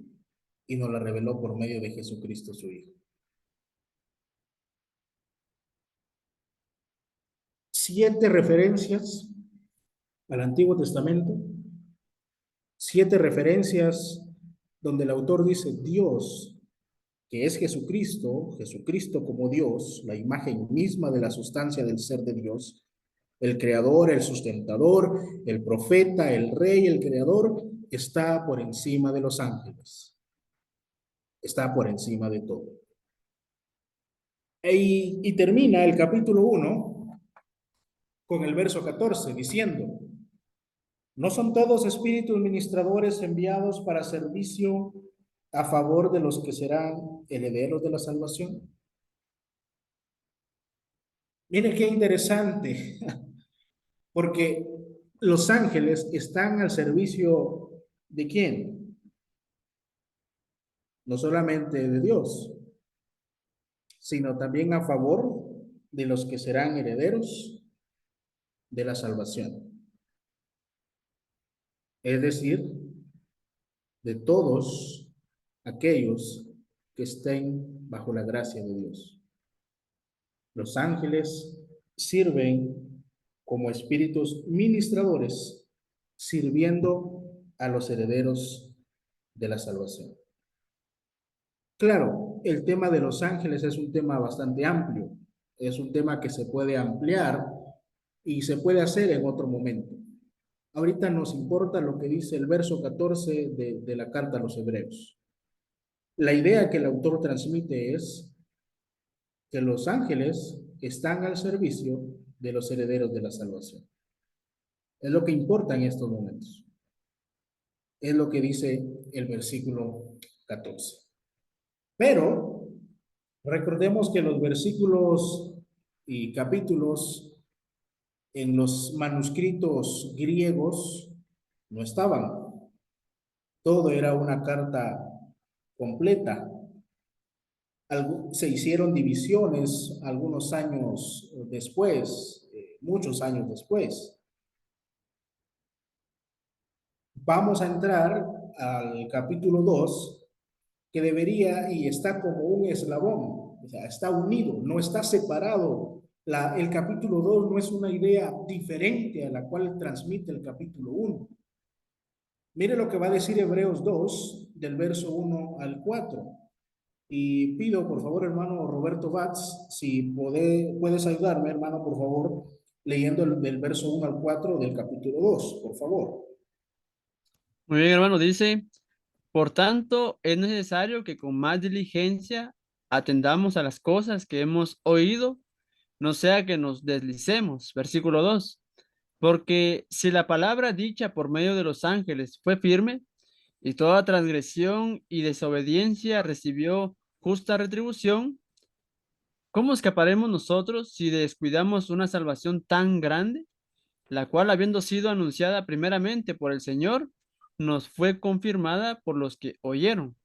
y nos la reveló por medio de Jesucristo su Hijo. 7 referencias al Antiguo Testamento, 7 referencias donde el autor dice Dios, que es Jesucristo, Jesucristo como Dios, la imagen misma de la sustancia del ser de Dios, el creador, el sustentador, el profeta, el rey, el creador, está por encima de los ángeles. Está por encima de todo. Y termina el capítulo 1 con el verso 14 diciendo, ¿no son todos espíritus ministradores enviados para servicio a favor de los que serán herederos de la salvación? Mire qué interesante, porque los ángeles están al servicio ¿de quién? No solamente de Dios, sino también a favor de los que serán herederos de la salvación. Es decir, de todos aquellos que estén bajo la gracia de Dios. Los ángeles sirven como espíritus ministradores, sirviendo a los herederos de la salvación. Claro, el tema de los ángeles es un tema bastante amplio, es un tema que se puede ampliar y se puede hacer en otro momento. Ahorita nos importa lo que dice el verso 14 de la carta a los Hebreos. La idea que el autor transmite es que los ángeles están al servicio de los herederos de la salvación. Es lo que importa en estos momentos. Es lo que dice el versículo 14. Pero recordemos que los versículos y capítulos en los manuscritos griegos no estaban. Todo era una carta completa. Se hicieron divisiones algunos años después, muchos años después. Vamos a entrar al capítulo 2, que debería y está como un eslabón, o sea, está unido, no está separado. El capítulo 2 no es una idea diferente a la cual transmite el capítulo 1. Mire lo que va a decir Hebreos 2, del verso 1 al 4. Y pido, por favor, hermano Roberto Batz, si puedes ayudarme, hermano, por favor, leyendo del verso 1 al 4 del capítulo 2, por favor. Muy bien, hermano, dice, por tanto, es necesario que con más diligencia atendamos a las cosas que hemos oído, no sea que nos deslicemos. Versículo 2. Porque si la palabra dicha por medio de los ángeles fue firme, y toda transgresión y desobediencia recibió justa retribución, ¿cómo escaparemos nosotros si descuidamos una salvación tan grande, la cual, habiendo sido anunciada primeramente por el Señor, nos fue confirmada por los que oyeron?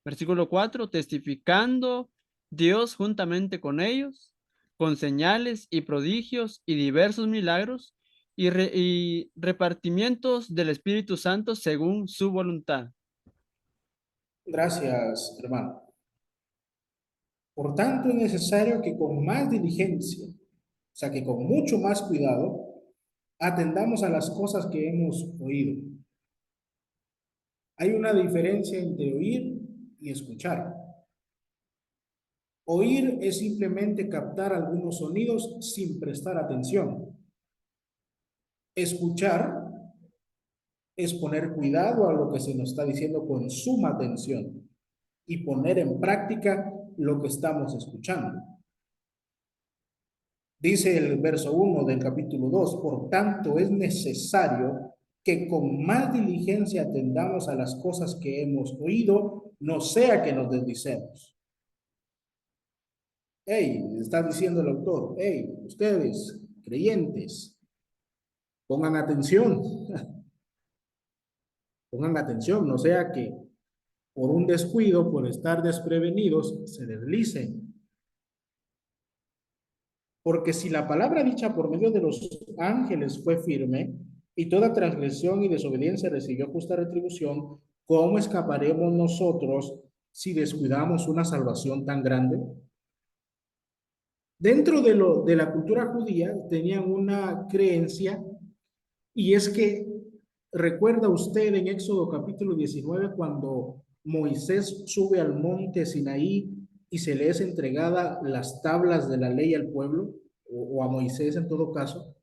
Versículo 4, testificando Dios juntamente con ellos, con señales y prodigios y diversos milagros y repartimientos del Espíritu Santo según su voluntad. Gracias, hermano. Por tanto, es necesario que con más diligencia, o sea, que con mucho más cuidado, atendamos a las cosas que hemos oído. Hay una diferencia entre oír y escuchar. Oír es simplemente captar algunos sonidos sin prestar atención. Escuchar es poner cuidado a lo que se nos está diciendo con suma atención y poner en práctica lo que estamos escuchando. Dice el verso 1 del capítulo 2, por tanto es necesario que con más diligencia atendamos a las cosas que hemos oído, no sea que nos deslicemos. Hey, está diciendo el autor, hey, ustedes, creyentes, pongan atención, pongan atención, no sea que por un descuido, por estar desprevenidos, se deslicen. Porque si la palabra dicha por medio de los ángeles fue firme, y toda transgresión y desobediencia recibió justa retribución, ¿cómo escaparemos nosotros si descuidamos una salvación tan grande? Dentro de la cultura judía tenían una creencia, y es que, recuerda usted en Éxodo capítulo 19, cuando Moisés sube al monte Sinaí y se le es entregada las tablas de la ley al pueblo, o a Moisés en todo caso,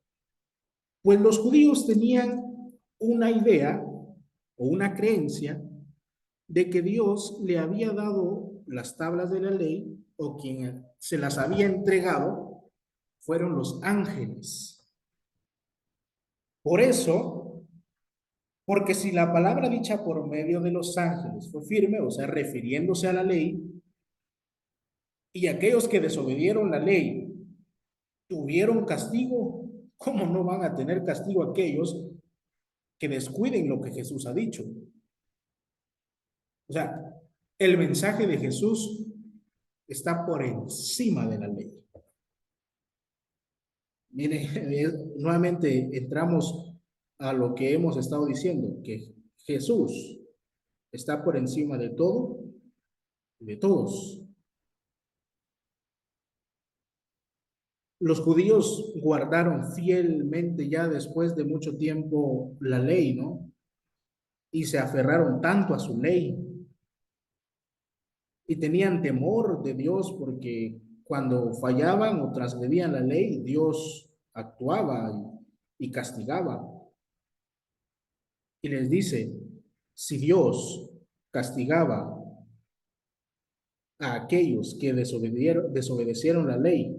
pues los judíos tenían una idea o una creencia de que Dios le había dado las tablas de la ley, o quien se las había entregado fueron los ángeles. Por eso, porque si la palabra dicha por medio de los ángeles fue firme, o sea, refiriéndose a la ley, y aquellos que desobedieron la ley tuvieron castigo, ¿cómo no van a tener castigo aquellos que descuiden lo que Jesús ha dicho? O sea, el mensaje de Jesús está por encima de la ley. Miren, nuevamente entramos a lo que hemos estado diciendo, que Jesús está por encima de todo y de todos. Los judíos guardaron fielmente ya después de mucho tiempo la ley, ¿no? Y se aferraron tanto a su ley y tenían temor de Dios porque cuando fallaban o transgredían la ley, Dios actuaba y castigaba. Y les dice, si Dios castigaba a aquellos que desobedecieron la ley,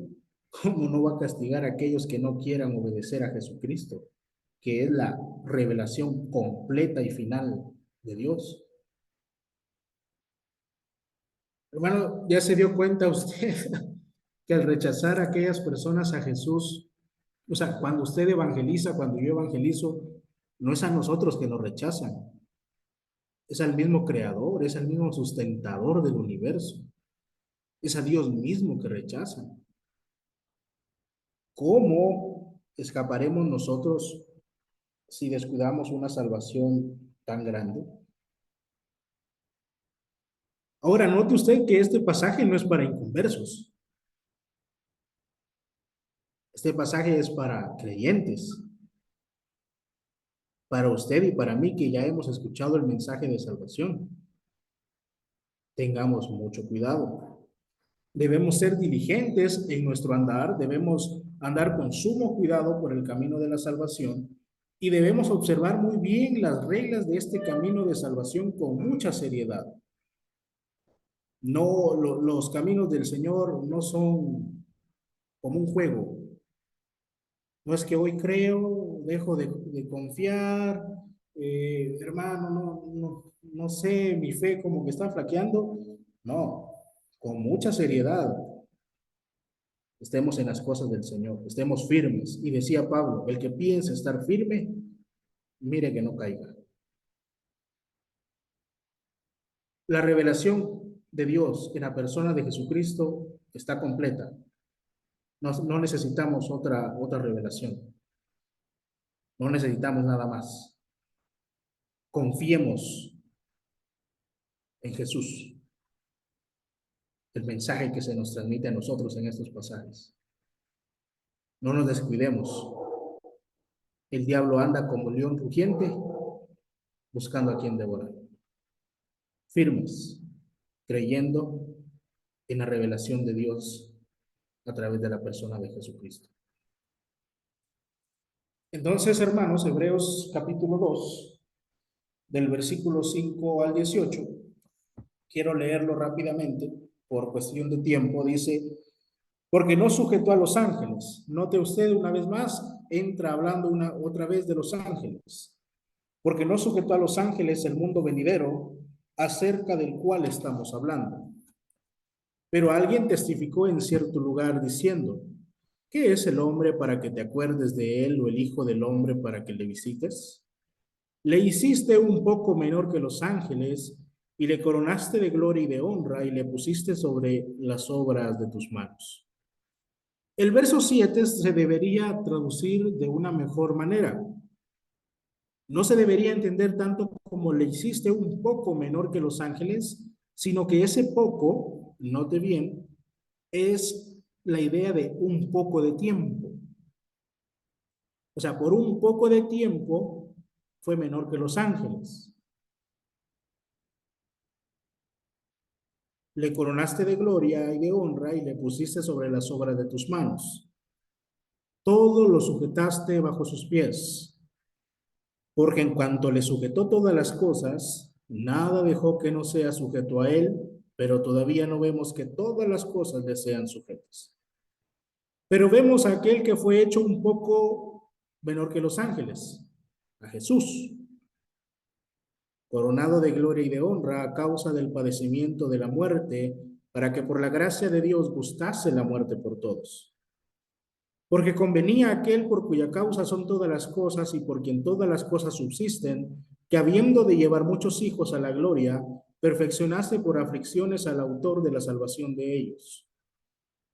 ¿cómo no va a castigar a aquellos que no quieran obedecer a Jesucristo, que es la revelación completa y final de Dios? Hermano, ¿ya se dio cuenta usted que al rechazar a aquellas personas a Jesús, o sea, cuando usted evangeliza, cuando yo evangelizo, no es a nosotros que nos rechazan, es al mismo creador, es al mismo sustentador del universo, es a Dios mismo que rechazan? ¿Cómo escaparemos nosotros si descuidamos una salvación tan grande? Ahora, note usted que este pasaje no es para inconversos. Este pasaje es para creyentes, para usted y para mí que ya hemos escuchado el mensaje de salvación. Tengamos mucho cuidado. Debemos ser diligentes en nuestro andar, debemos andar con sumo cuidado por el camino de la salvación y debemos observar muy bien las reglas de este camino de salvación con mucha seriedad. No, los caminos del Señor no son como un juego. No es que hoy creo, dejo de confiar, hermano, no sé, mi fe como que está flaqueando. No, con mucha seriedad, estemos en las cosas del Señor, estemos firmes. Y decía Pablo, el que piense estar firme, mire que no caiga. La revelación de Dios en la persona de Jesucristo está completa. No necesitamos otra revelación. No necesitamos nada más. Confiemos en Jesús, el mensaje que se nos transmite a nosotros en estos pasajes. No nos descuidemos. El diablo anda como león rugiente buscando a quien devorar. Firmes, creyendo en la revelación de Dios a través de la persona de Jesucristo. Entonces, hermanos, Hebreos capítulo 2, del versículo 5 al 18, quiero leerlo rápidamente por cuestión de tiempo. Dice, porque no sujetó a los ángeles. Note usted una vez más, entra hablando otra vez de los ángeles. Porque no sujetó a los ángeles el mundo venidero, acerca del cual estamos hablando. Pero alguien testificó en cierto lugar diciendo, ¿qué es el hombre para que te acuerdes de él, o el hijo del hombre para que le visites? Le hiciste un poco menor que los ángeles, y le coronaste de gloria y de honra, y le pusiste sobre las obras de tus manos. El verso 7 se debería traducir de una mejor manera. No se debería entender tanto como le hiciste un poco menor que los ángeles, sino que ese poco, note bien, es la idea de un poco de tiempo. O sea, por un poco de tiempo fue menor que los ángeles. Le coronaste de gloria y de honra y le pusiste sobre las obras de tus manos. Todo lo sujetaste bajo sus pies. Porque en cuanto le sujetó todas las cosas, nada dejó que no sea sujeto a él, pero todavía no vemos que todas las cosas le sean sujetas. Pero vemos a aquel que fue hecho un poco menor que los ángeles, a Jesús, coronado de gloria y de honra a causa del padecimiento de la muerte, para que por la gracia de Dios gustase la muerte por todos. Porque convenía a aquel por cuya causa son todas las cosas y por quien todas las cosas subsisten, que habiendo de llevar muchos hijos a la gloria, perfeccionase por aflicciones al autor de la salvación de ellos.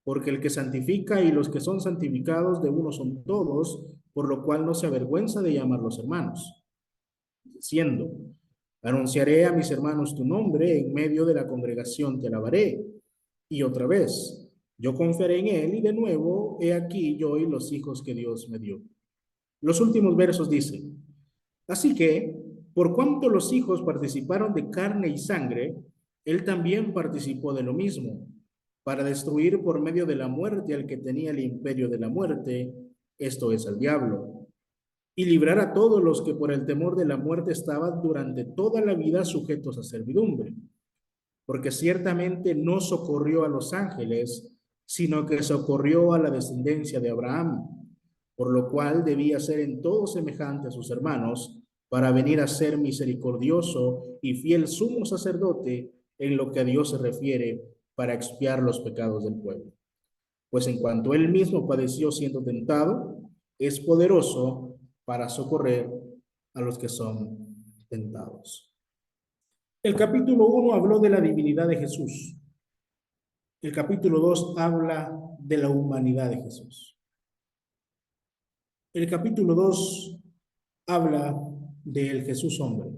Porque el que santifica y los que son santificados de uno son todos, por lo cual no se avergüenza de llamarlos hermanos. Diciendo, anunciaré a mis hermanos tu nombre, en medio de la congregación te alabaré. Y otra vez, yo confiaré en él, y de nuevo, he aquí yo y los hijos que Dios me dio. Los últimos versos dicen, así que, por cuanto los hijos participaron de carne y sangre, él también participó de lo mismo, para destruir por medio de la muerte al que tenía el imperio de la muerte, esto es, al diablo, y librar a todos los que por el temor de la muerte estaban durante toda la vida sujetos a servidumbre. Porque ciertamente no socorrió a los ángeles, sino que socorrió a la descendencia de Abraham, por lo cual debía ser en todo semejante a sus hermanos, para venir a ser misericordioso y fiel sumo sacerdote en lo que a Dios se refiere, para expiar los pecados del pueblo. Pues en cuanto él mismo padeció siendo tentado, es poderoso para socorrer a los que son tentados. El capítulo 1 habló de la divinidad de Jesús. El capítulo 2 habla de la humanidad de Jesús. El capítulo 2 habla del Jesús hombre.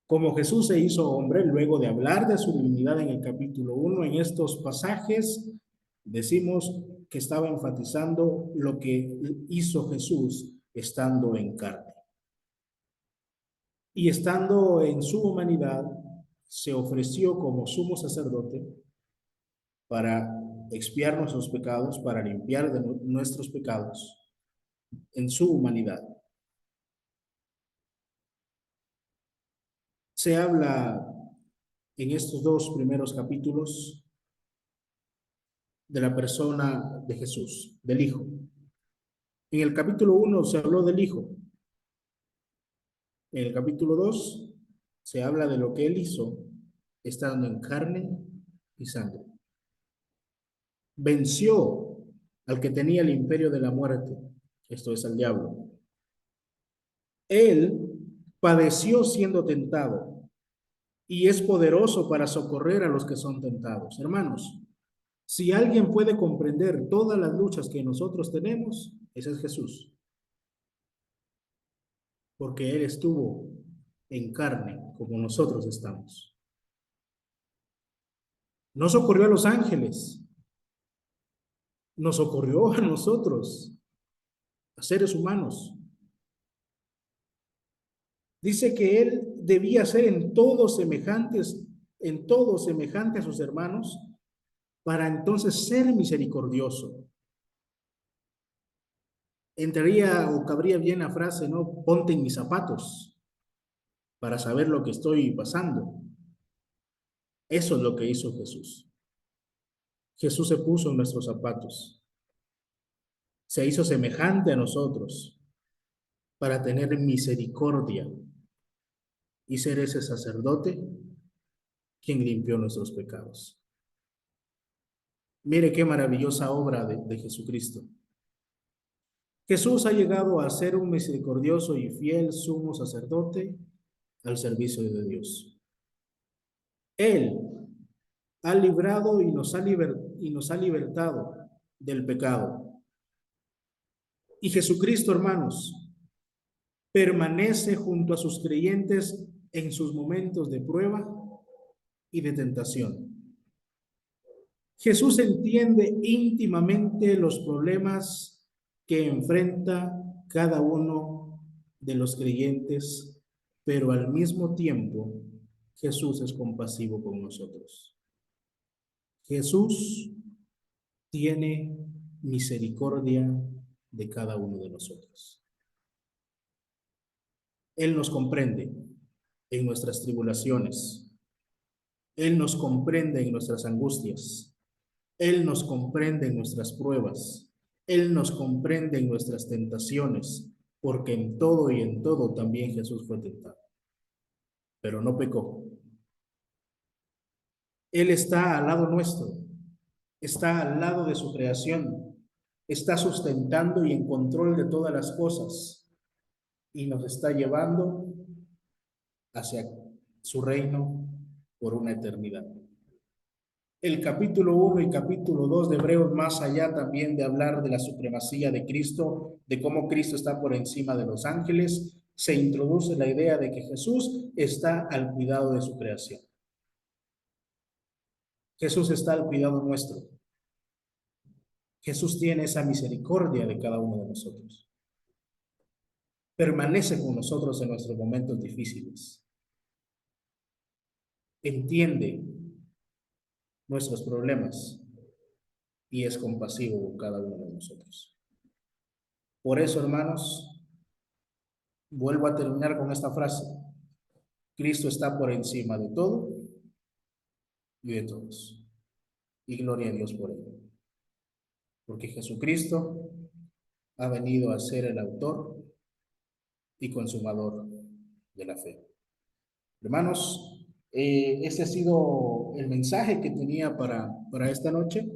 Como Jesús se hizo hombre, luego de hablar de su divinidad en el capítulo 1, en estos pasajes decimos que estaba enfatizando lo que hizo Jesús estando en carne. Y estando en su humanidad, se ofreció como sumo sacerdote para expiar nuestros pecados, para limpiar de nuestros pecados en su humanidad. Se habla en estos dos primeros capítulos de la persona de Jesús, del Hijo. En el capítulo 1 se habló del Hijo. En el capítulo 2 se habla de lo que Él hizo estando en carne y sangre. Venció al que tenía el imperio de la muerte, esto es al diablo. Él padeció siendo tentado y es poderoso para socorrer a los que son tentados. Hermanos, si alguien puede comprender todas las luchas que nosotros tenemos, ese es Jesús. Porque Él estuvo en carne como nosotros estamos. No socorrió a los ángeles, nos socorrió a nosotros, a seres humanos. Dice que Él debía ser en todo semejante a sus hermanos, para entonces ser misericordioso. Entraría o cabría bien la frase, ¿no? Ponte en mis zapatos para saber lo que estoy pasando. Eso es lo que hizo Jesús. Jesús se puso en nuestros zapatos. Se hizo semejante a nosotros para tener misericordia y ser ese sacerdote quien limpió nuestros pecados. Mire qué maravillosa obra de Jesucristo. Jesús ha llegado a ser un misericordioso y fiel sumo sacerdote al servicio de Dios. Él ha librado y nos ha libertado del pecado. Y Jesucristo, hermanos, permanece junto a sus creyentes en sus momentos de prueba y de tentación. Jesús entiende íntimamente los problemas que enfrenta cada uno de los creyentes, pero al mismo tiempo Jesús es compasivo con nosotros. Jesús tiene misericordia de cada uno de nosotros. Él nos comprende en nuestras tribulaciones. Él nos comprende en nuestras angustias. Él nos comprende en nuestras pruebas. Él nos comprende en nuestras tentaciones, porque en todo y en todo también Jesús fue tentado, pero no pecó. Él está al lado nuestro, está al lado de su creación, está sustentando y en control de todas las cosas y nos está llevando hacia su reino por una eternidad. El capítulo 1 y capítulo 2 de Hebreos, más allá también de hablar de la supremacía de Cristo, de cómo Cristo está por encima de los ángeles, se introduce la idea de que Jesús está al cuidado de su creación. Jesús está al cuidado nuestro. Jesús tiene esa misericordia de cada uno de nosotros. Permanece con nosotros en nuestros momentos difíciles. Entiende nuestros problemas y es compasivo con cada uno de nosotros. Por eso, hermanos, vuelvo a terminar con esta frase. Cristo está por encima de todo y de todos. Y gloria a Dios por ello. Porque Jesucristo ha venido a ser el autor y consumador de la fe. Hermanos, este ha sido el mensaje que tenía para esta noche.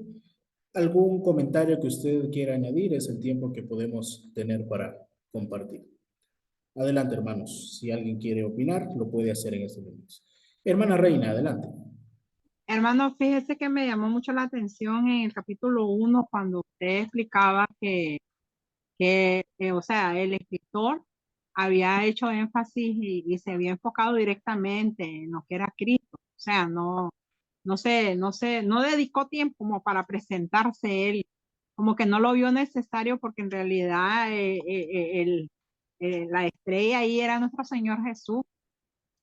¿Algún comentario que usted quiera añadir? Es el tiempo que podemos tener para compartir. Adelante, hermanos. Si alguien quiere opinar, lo puede hacer en estos momentos. Hermana Reina, adelante. Hermano, fíjese que me llamó mucho la atención en el capítulo 1 cuando usted explicaba o sea, el escritor había hecho énfasis y se había enfocado directamente en lo que era Cristo. O sea, no dedicó tiempo como para presentarse él, como que no lo vio necesario porque en realidad la estrella ahí era nuestro Señor Jesús.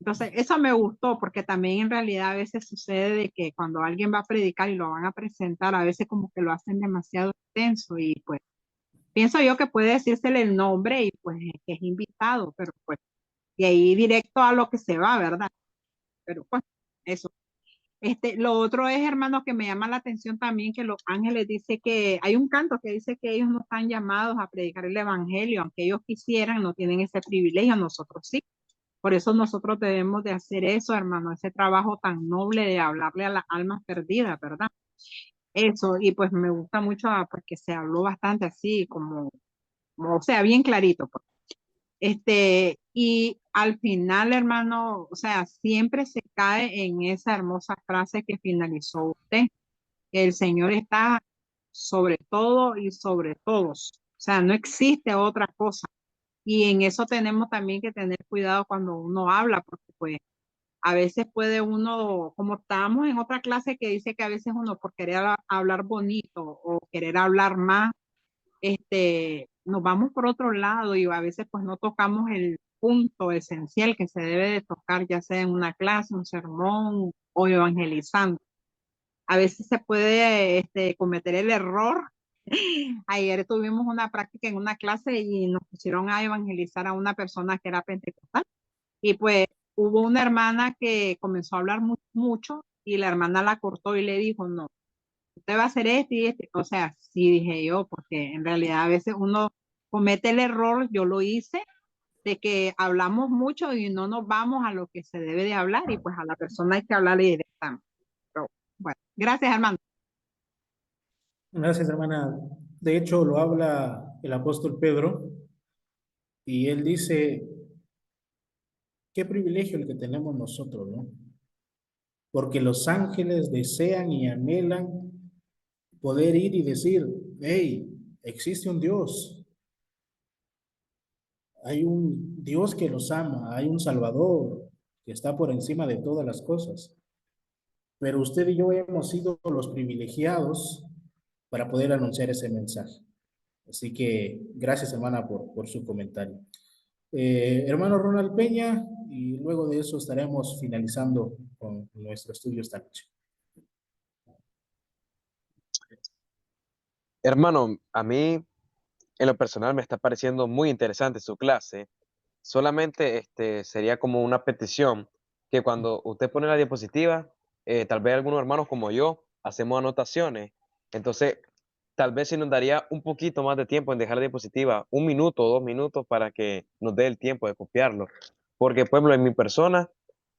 Entonces, eso me gustó porque también en realidad a veces sucede de que cuando alguien va a predicar y lo van a presentar, a veces como que lo hacen demasiado extenso y pues pienso yo que puede decírsele el nombre y pues que es invitado, pero pues y ahí directo a lo que se va, ¿verdad? Pero pues eso. Lo otro es, hermano, que me llama la atención también que los ángeles dice que hay un canto que dice que ellos no están llamados a predicar el evangelio, aunque ellos quisieran, no tienen ese privilegio, nosotros sí. Por eso nosotros debemos de hacer eso, hermano, ese trabajo tan noble de hablarle a las almas perdidas, ¿verdad? Eso, y pues me gusta mucho porque se habló bastante así, o sea, bien clarito, pues. Y al final, hermano, o sea, siempre se cae en esa hermosa frase que finalizó usted. El Señor está sobre todo y sobre todos. O sea, no existe otra cosa. Y en eso tenemos también que tener cuidado cuando uno habla, porque pues a veces puede uno, como estábamos en otra clase que dice que a veces uno por querer hablar bonito o querer hablar más, nos vamos por otro lado y a veces pues no tocamos el punto esencial que se debe de tocar, ya sea en una clase, un sermón o evangelizando. A veces se puede cometer el error. Ayer tuvimos una práctica en una clase y nos pusieron a evangelizar a una persona que era pentecostal. Y pues hubo una hermana que comenzó a hablar mucho y la hermana la cortó y le dijo, no, usted va a hacer esto y esto. O sea, sí dije yo, porque en realidad a veces uno comete el error, yo lo hice, de que hablamos mucho y no nos vamos a lo que se debe de hablar y pues a la persona hay que hablarle directamente. Pero, bueno, gracias, hermano. Gracias, hermana. De hecho, lo habla el apóstol Pedro y él dice, qué privilegio el que tenemos nosotros, ¿no? Porque los ángeles desean y anhelan poder ir y decir, hey, existe un Dios, hay un Dios que los ama, hay un Salvador que está por encima de todas las cosas. Pero usted y yo hemos sido los privilegiados para poder anunciar ese mensaje. Así que gracias, hermana, por su comentario. Hermano Ronald Peña, y luego de eso estaremos finalizando con nuestro estudio esta noche. Hermano, a mí en lo personal me está pareciendo muy interesante su clase. Solamente sería como una petición que cuando usted pone la diapositiva, tal vez algunos hermanos como yo hacemos anotaciones. Entonces, tal vez si nos daría un poquito más de tiempo en dejar la diapositiva, 1 minuto o 2 minutos para que nos dé el tiempo de copiarlo. Porque, por ejemplo, en mi persona,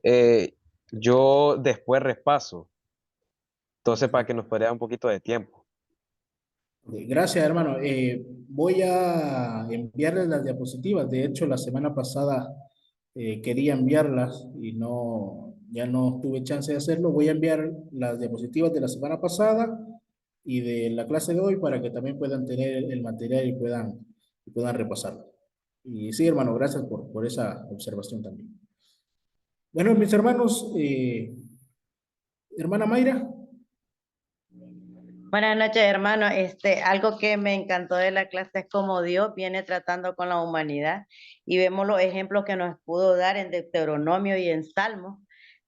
eh, yo después repaso. Entonces, para que nos pueda dar un poquito de tiempo. Gracias, hermano. Voy a enviarles las diapositivas. De hecho, la semana pasada quería enviarlas y no, ya no tuve chance de hacerlo. Voy a enviar las diapositivas de la semana pasada y de la clase de hoy para que también puedan tener el material y puedan repasarlo. Y sí, hermano, gracias por esa observación también. Bueno, mis hermanos, hermana Mayra. Buenas noches, hermano. Algo que me encantó de la clase es cómo Dios viene tratando con la humanidad y vemos los ejemplos que nos pudo dar en Deuteronomio y en Salmos,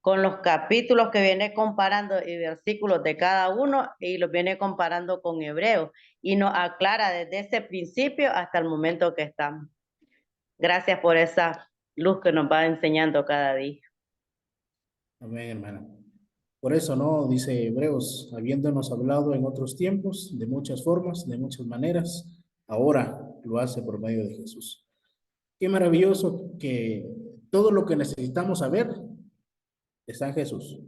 con los capítulos que viene comparando y versículos de cada uno y los viene comparando con Hebreos y nos aclara desde ese principio hasta el momento que estamos. Gracias por esa luz que nos va enseñando cada día. Amén, hermana. Por eso, ¿no? Dice Hebreos, habiéndonos hablado en otros tiempos, de muchas formas, de muchas maneras, ahora lo hace por medio de Jesús. Qué maravilloso que todo lo que necesitamos saber está en Jesús,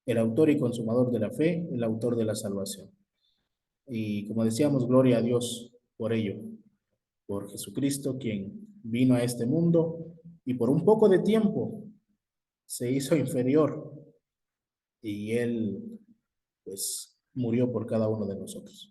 el autor y consumador de la fe, el autor de la salvación. Y como decíamos, gloria a Dios por ello, por Jesucristo, quien vino a este mundo y por un poco de tiempo se hizo inferior y Él, pues, murió por cada uno de nosotros.